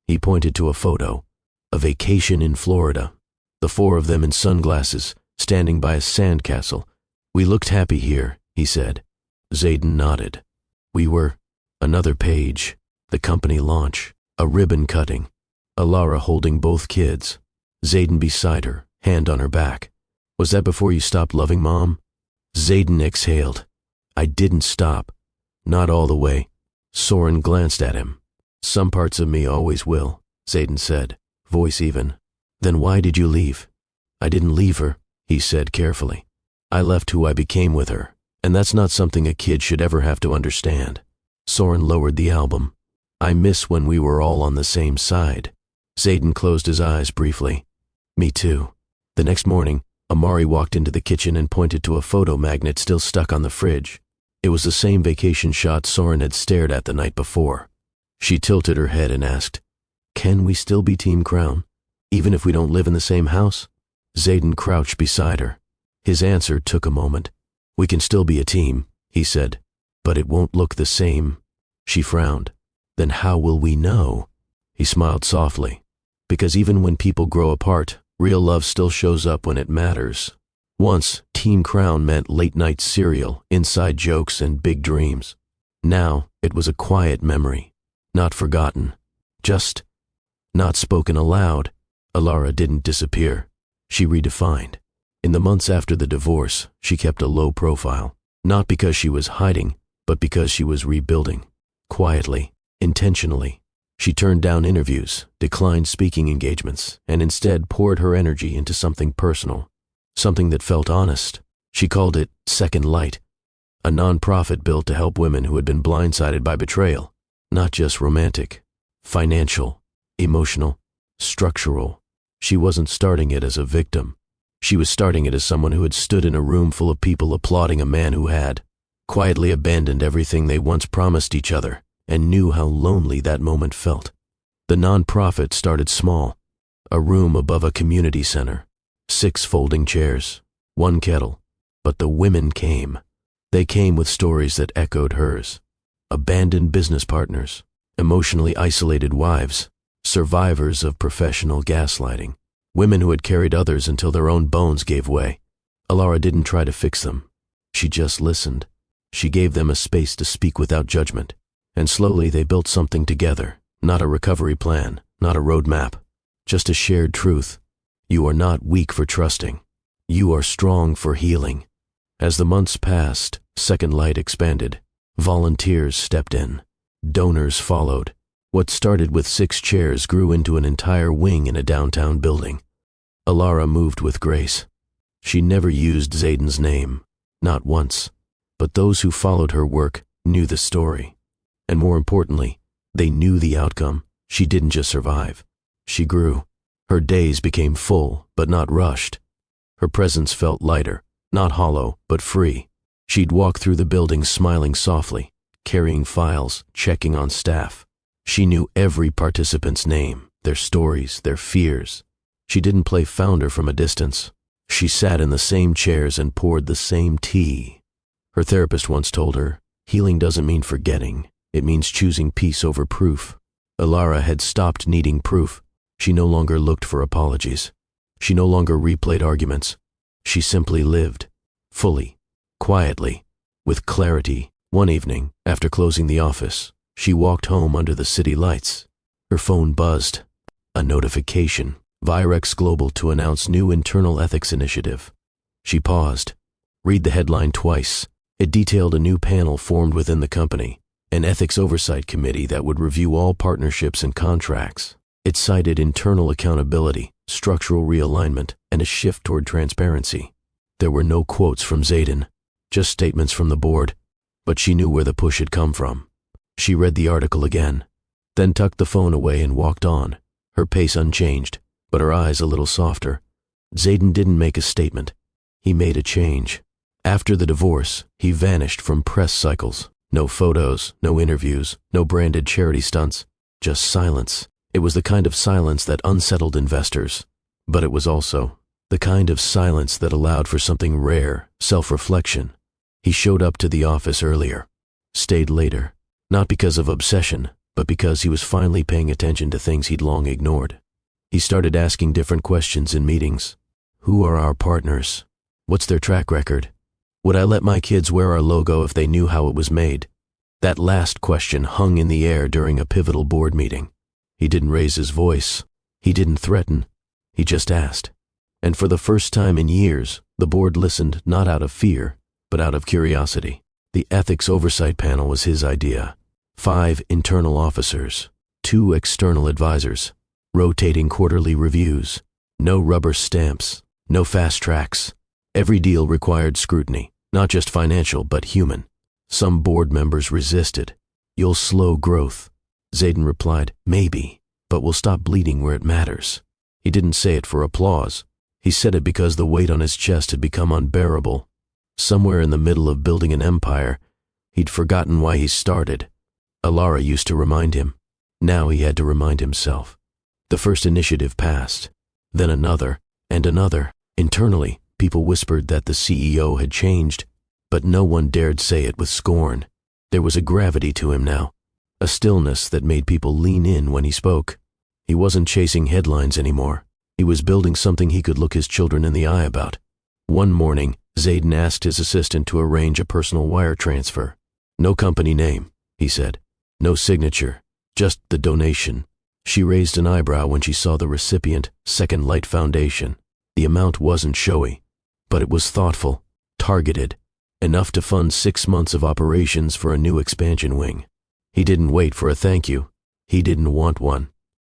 He pointed to a photo. A vacation in Florida. The four of them in sunglasses, standing by a sandcastle. "We looked happy here," he said. Zayden nodded. "We were." Another page. The company launch. A ribbon cutting. Alara holding both kids. Zayden beside her, hand on her back. "Was that before you stopped loving Mom?" Zayden exhaled. "I didn't stop. Not all the way." Soren glanced at him. "Some parts of me always will," Zayden said, voice even. "Then why did you leave?" "I didn't leave her," he said carefully. "I left who I became with her, and that's not something a kid should ever have to understand." Soren lowered the album. I miss when we were all on the same side. Zayden closed his eyes briefly. Me too. The next morning, Amari walked into the kitchen and pointed to a photo magnet still stuck on the fridge. It was the same vacation shot Soren had stared at the night before. She tilted her head and asked, "Can we still be Team Crown, even if we don't live in the same house?" Zayden crouched beside her. His answer took a moment. "We can still be a team," he said, "but it won't look the same." She frowned. "Then how will we know?" He smiled softly. "Because even when people grow apart, real love still shows up when it matters." Once, Team Crown meant late-night cereal, inside jokes, and big dreams. Now, it was a quiet memory, not forgotten, just not spoken aloud. Alara didn't disappear. She redefined. In the months after the divorce, she kept a low profile, not because she was hiding, but because she was rebuilding. Quietly, intentionally. She turned down interviews, declined speaking engagements, and instead poured her energy into something personal, something that felt honest. She called it Second Light, a nonprofit built to help women who had been blindsided by betrayal, not just romantic, financial, emotional, structural. She wasn't starting it as a victim. She was starting it as someone who had stood in a room full of people applauding a man who had quietly abandoned everything they once promised each other and knew how lonely that moment felt. The nonprofit started small, a room above a community center, 6 folding chairs, 1 kettle, but the women came. They came with stories that echoed hers. Abandoned business partners, emotionally isolated wives, survivors of professional gaslighting, women who had carried others until their own bones gave way. Alara didn't try to fix them. She just listened. She gave them a space to speak without judgment. And slowly they built something together, not a recovery plan, not a roadmap, just a shared truth. You are not weak for trusting. You are strong for healing. As the months passed, Second Light expanded. Volunteers stepped in. Donors followed. What started with 6 chairs grew into an entire wing in a downtown building. Alara moved with grace. She never used Zayden's name, not once. But those who followed her work knew the story. And more importantly, they knew the outcome. She didn't just survive. She grew. Her days became full, but not rushed. Her presence felt lighter, not hollow, but free. She'd walk through the building smiling softly, carrying files, checking on staff. She knew every participant's name, their stories, their fears. She didn't play founder from a distance. She sat in the same chairs and poured the same tea. Her therapist once told her, healing doesn't mean forgetting. It means choosing peace over proof. Alara had stopped needing proof. She no longer looked for apologies. She no longer replayed arguments. She simply lived, fully, quietly, with clarity. One evening, after closing the office, she walked home under the city lights. Her phone buzzed. A notification. Virex Global to announce new internal ethics initiative. She paused. Read the headline twice. It detailed a new panel formed within the company, an ethics oversight committee that would review all partnerships and contracts. It cited internal accountability, structural realignment, and a shift toward transparency. There were no quotes from Zayden, just statements from the board, but she knew where the push had come from. She read the article again, then tucked the phone away and walked on, her pace unchanged, but her eyes a little softer. Zayden didn't make a statement. He made a change. After the divorce, he vanished from press cycles. No photos, no interviews, no branded charity stunts, just silence. It was the kind of silence that unsettled investors, but it was also the kind of silence that allowed for something rare, self-reflection. He showed up to the office earlier, stayed later, not because of obsession, but because he was finally paying attention to things he'd long ignored. He started asking different questions in meetings. Who are our partners? What's their track record? Would I let my kids wear our logo if they knew how it was made? That last question hung in the air during a pivotal board meeting. He didn't raise his voice. He didn't threaten. He just asked. And for the first time in years, the board listened not out of fear, but out of curiosity. The ethics oversight panel was his idea. 5 internal officers, 2 external advisors, rotating quarterly reviews, no rubber stamps, no fast tracks. Every deal required scrutiny, not just financial, but human. Some board members resisted. You'll slow growth. Zayden replied, "Maybe, but we'll stop bleeding where it matters." He didn't say it for applause. He said it because the weight on his chest had become unbearable. Somewhere in the middle of building an empire, he'd forgotten why he started. Alara used to remind him. Now he had to remind himself. The first initiative passed, then another, and another. Internally, people whispered that the CEO had changed, but no one dared say it with scorn. There was a gravity to him now, a stillness that made people lean in when he spoke. He wasn't chasing headlines anymore. He was building something he could look his children in the eye about. One morning, Zayden asked his assistant to arrange a personal wire transfer. "No company name," he said. "No signature, just the donation." She raised an eyebrow when she saw the recipient, Second Light Foundation. The amount wasn't showy, but it was thoughtful, targeted, enough to fund 6 months of operations for a new expansion wing. He didn't wait for a thank you. He didn't want one.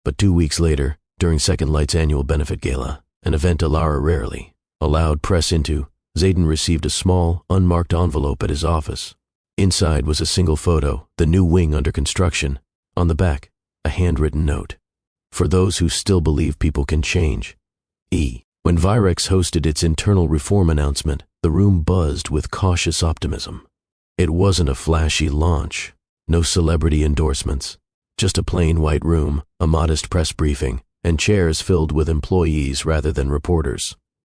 But 2 weeks later, during Second Light's annual benefit gala, an event Alara rarely allowed press into, Zayden received a small, unmarked envelope at his office. Inside was a single photo, the new wing under construction. On the back, a handwritten note. "For those who still believe people can change. E." When Virex hosted its internal reform announcement, the room buzzed with cautious optimism. It wasn't a flashy launch, no celebrity endorsements, just a plain white room, a modest press briefing, and chairs filled with employees rather than reporters.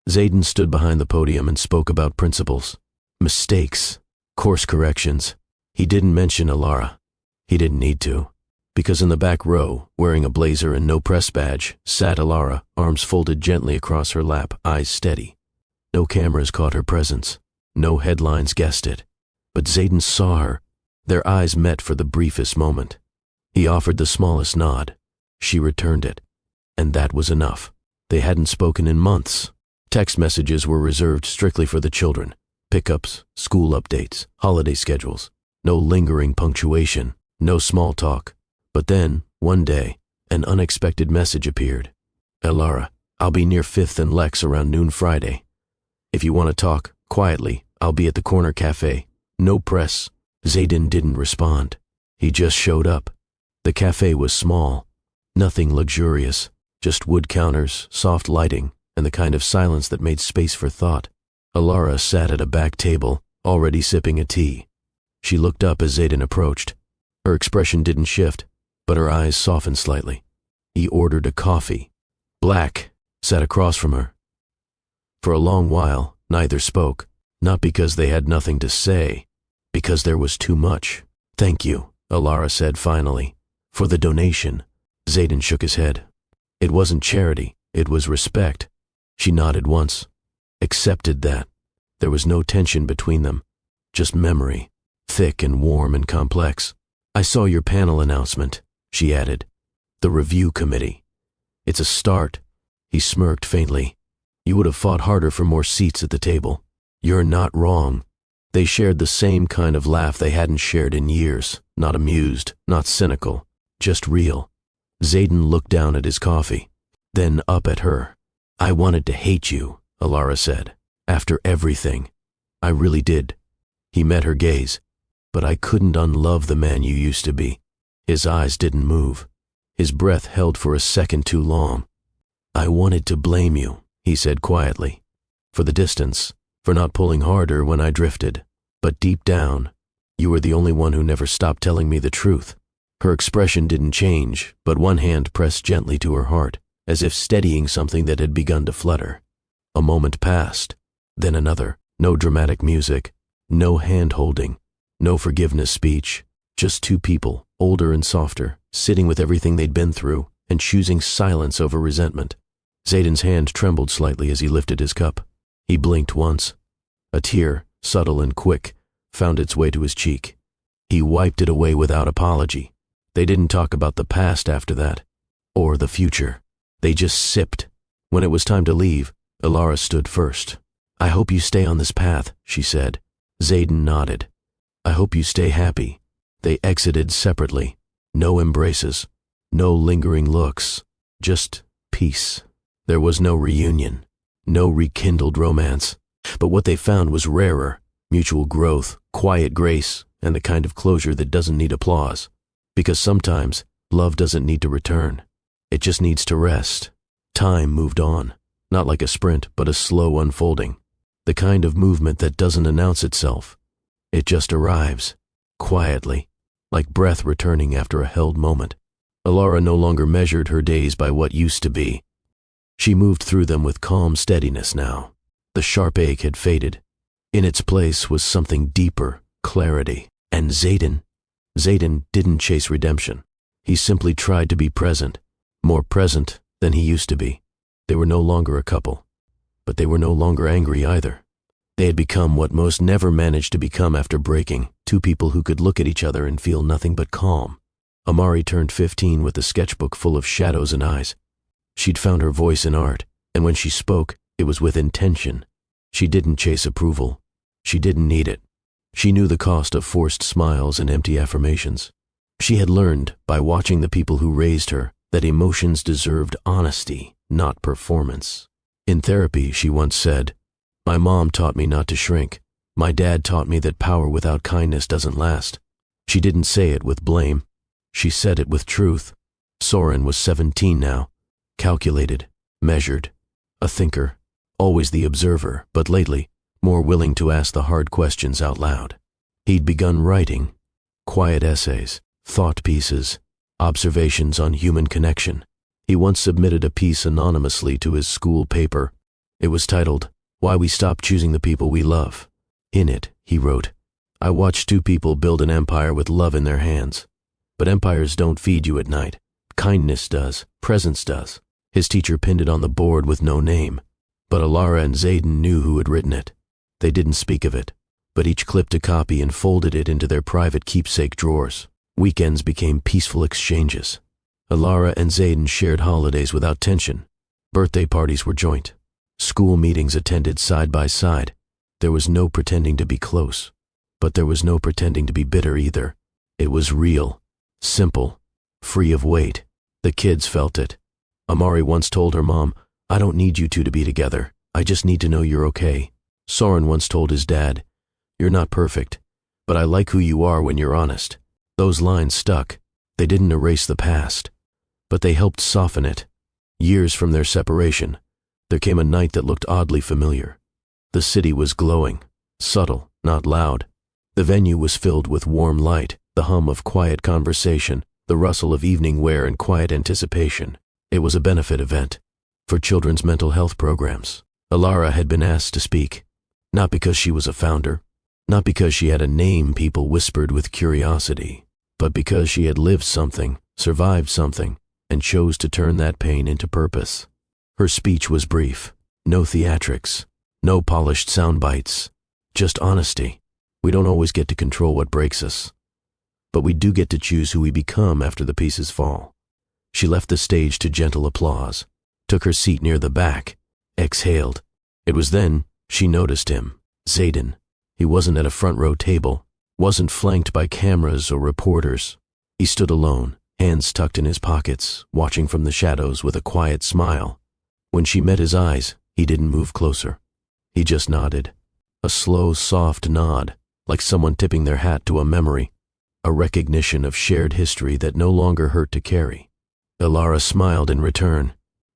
Zayden stood behind the podium and spoke about principles, mistakes, course corrections. He didn't mention Alara. He didn't need to, because in the back row, wearing a blazer and no press badge, sat Alara, arms folded gently across her lap, eyes steady. No cameras caught her presence. No headlines guessed it. But Zayden saw her. Their eyes met for the briefest moment. He offered the smallest nod. She returned it. And that was enough. They hadn't spoken in months. Text messages were reserved strictly for the children. Pickups, school updates, holiday schedules. No lingering punctuation, no small talk. But then, one day, an unexpected message appeared. "Alara, I'll be near 5th and Lex around noon Friday. If you want to talk, quietly, I'll be at the corner cafe. No press." Zayden didn't respond. He just showed up. The cafe was small. Nothing luxurious. Just wood counters, soft lighting, and the kind of silence that made space for thought. Alara sat at a back table, already sipping a tea. She looked up as Zayden approached. Her expression didn't shift, but her eyes softened slightly. He ordered a coffee. Black sat across from her. For a long while, neither spoke, not because they had nothing to say, because there was too much. "Thank you," Alara said finally, "for the donation." Zayden shook his head. It wasn't charity, it was respect. She nodded once, accepted that. There was no tension between them, just memory, thick and warm and complex. "I saw your panel announcement," she added. "The review committee. It's a start." He smirked faintly. "You would have fought harder for more seats at the table." "You're not wrong." They shared the same kind of laugh they hadn't shared in years, not amused, not cynical, just real. Zayden looked down at his coffee, then up at her. "I wanted to hate you," Alara said, "after everything. I really did." He met her gaze. "But I couldn't unlove the man you used to be." His eyes didn't move. His breath held for a second too long. "I wanted to blame you," he said quietly, "for the distance, for not pulling harder when I drifted. But deep down, you were the only one who never stopped telling me the truth." Her expression didn't change, but one hand pressed gently to her heart, as if steadying something that had begun to flutter. A moment passed, then another. No dramatic music, no hand-holding, no forgiveness speech, just two people, older and softer, sitting with everything they'd been through and choosing silence over resentment. Zayden's hand trembled slightly as he lifted his cup. He blinked once. A tear, subtle and quick, found its way to his cheek. He wiped it away without apology. They didn't talk about the past after that, or the future. They just sipped. When it was time to leave, Alara stood first. "I hope you stay on this path," she said. Zayden nodded. "I hope you stay happy." They exited separately. No embraces, no lingering looks, just peace. There was no reunion, no rekindled romance. But what they found was rarer, mutual growth, quiet grace, and the kind of closure that doesn't need applause. Because sometimes, love doesn't need to return. It just needs to rest. Time moved on, not like a sprint, but a slow unfolding. The kind of movement that doesn't announce itself. It just arrives, quietly, like breath returning after a held moment. Alara no longer measured her days by what used to be. She moved through them with calm steadiness now. The sharp ache had faded. In its place was something deeper, clarity. And Zayden didn't chase redemption. He simply tried to be present, more present than he used to be. They were no longer a couple, but they were no longer angry either. They had become what most never managed to become after breaking, two people who could look at each other and feel nothing but calm. Amari turned 15 with a sketchbook full of shadows and eyes. She'd found her voice in art, and when she spoke, it was with intention. She didn't chase approval. She didn't need it. She knew the cost of forced smiles and empty affirmations. She had learned, by watching the people who raised her, that emotions deserved honesty, not performance. In therapy, she once said, "My mom taught me not to shrink. My dad taught me that power without kindness doesn't last." She didn't say it with blame. She said it with truth. Soren was 17 now, calculated, measured, a thinker, always the observer, but lately, more willing to ask the hard questions out loud. He'd begun writing, quiet essays, thought pieces, observations on human connection. He once submitted a piece anonymously to his school paper. It was titled, "Why We Stop Choosing the People We Love." In it, he wrote, "I watched two people build an empire with love in their hands. But empires don't feed you at night. Kindness does, presence does." His teacher pinned it on the board with no name, but Alara and Zayden knew who had written it. They didn't speak of it, but each clipped a copy and folded it into their private keepsake drawers. Weekends became peaceful exchanges. Alara and Zayden shared holidays without tension. Birthday parties were joint. School meetings attended side by side. There was no pretending to be close, but there was no pretending to be bitter either. It was real, simple, free of weight. The kids felt it. Amari once told her mom, "I don't need you two to be together. I just need to know you're okay." Soren once told his dad, "You're not perfect, but I like who you are when you're honest." Those lines stuck. They didn't erase the past, but they helped soften it. Years from their separation, there came a night that looked oddly familiar. The city was glowing, subtle, not loud. The venue was filled with warm light, the hum of quiet conversation, the rustle of evening wear and quiet anticipation. It was a benefit event for children's mental health programs. Alara had been asked to speak, not because she was a founder, not because she had a name people whispered with curiosity, but because she had lived something, survived something, and chose to turn that pain into purpose. Her speech was brief, no theatrics, no polished sound bites, just honesty. We don't always get to control what breaks us, but we do get to choose who we become after the pieces fall. She left the stage to gentle applause, took her seat near the back, exhaled. It was then she noticed him, Zayden. He wasn't at a front row table, wasn't flanked by cameras or reporters. He stood alone, hands tucked in his pockets, watching from the shadows with a quiet smile. When she met his eyes, he didn't move closer. He just nodded. A slow, soft nod, like someone tipping their hat to a memory, a recognition of shared history that no longer hurt to carry. Alara smiled in return,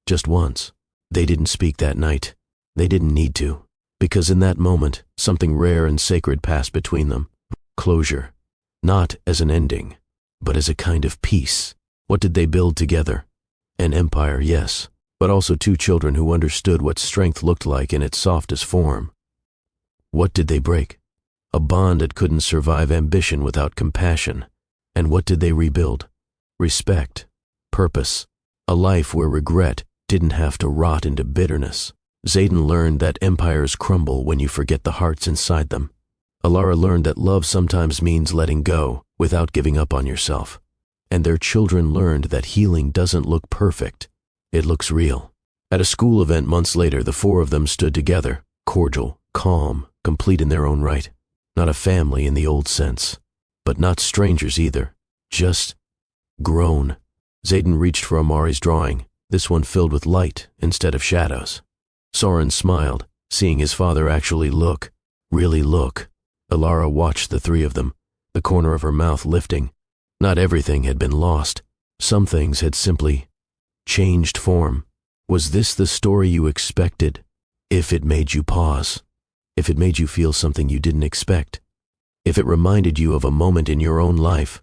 just once. They didn't speak that night. They didn't need to, because in that moment, something rare and sacred passed between them. Closure. Not as an ending, but as a kind of peace. What did they build together? An empire, yes, but also two children who understood what strength looked like in its softest form. What did they break? A bond that couldn't survive ambition without compassion. And what did they rebuild? Respect, purpose, a life where regret didn't have to rot into bitterness. Zayden learned that empires crumble when you forget the hearts inside them. Alara learned that love sometimes means letting go without giving up on yourself. And their children learned that healing doesn't look perfect. It looks real. At a school event months later, the four of them stood together, cordial, calm, complete in their own right. Not a family in the old sense, but not strangers either. Just grown. Zayden reached for Amari's drawing, this one filled with light instead of shadows. Soren smiled, seeing his father actually look, really look. Alara watched the three of them, the corner of her mouth lifting. Not everything had been lost. Some things had simply changed form. Was this the story you expected? If it made you pause, if it made you feel something you didn't expect, if it reminded you of a moment in your own life,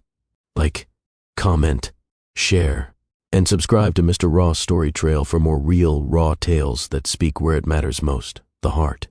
like, comment, share, and subscribe to Mr. Raw's Story Trail for more real, raw tales that speak where it matters most, the heart.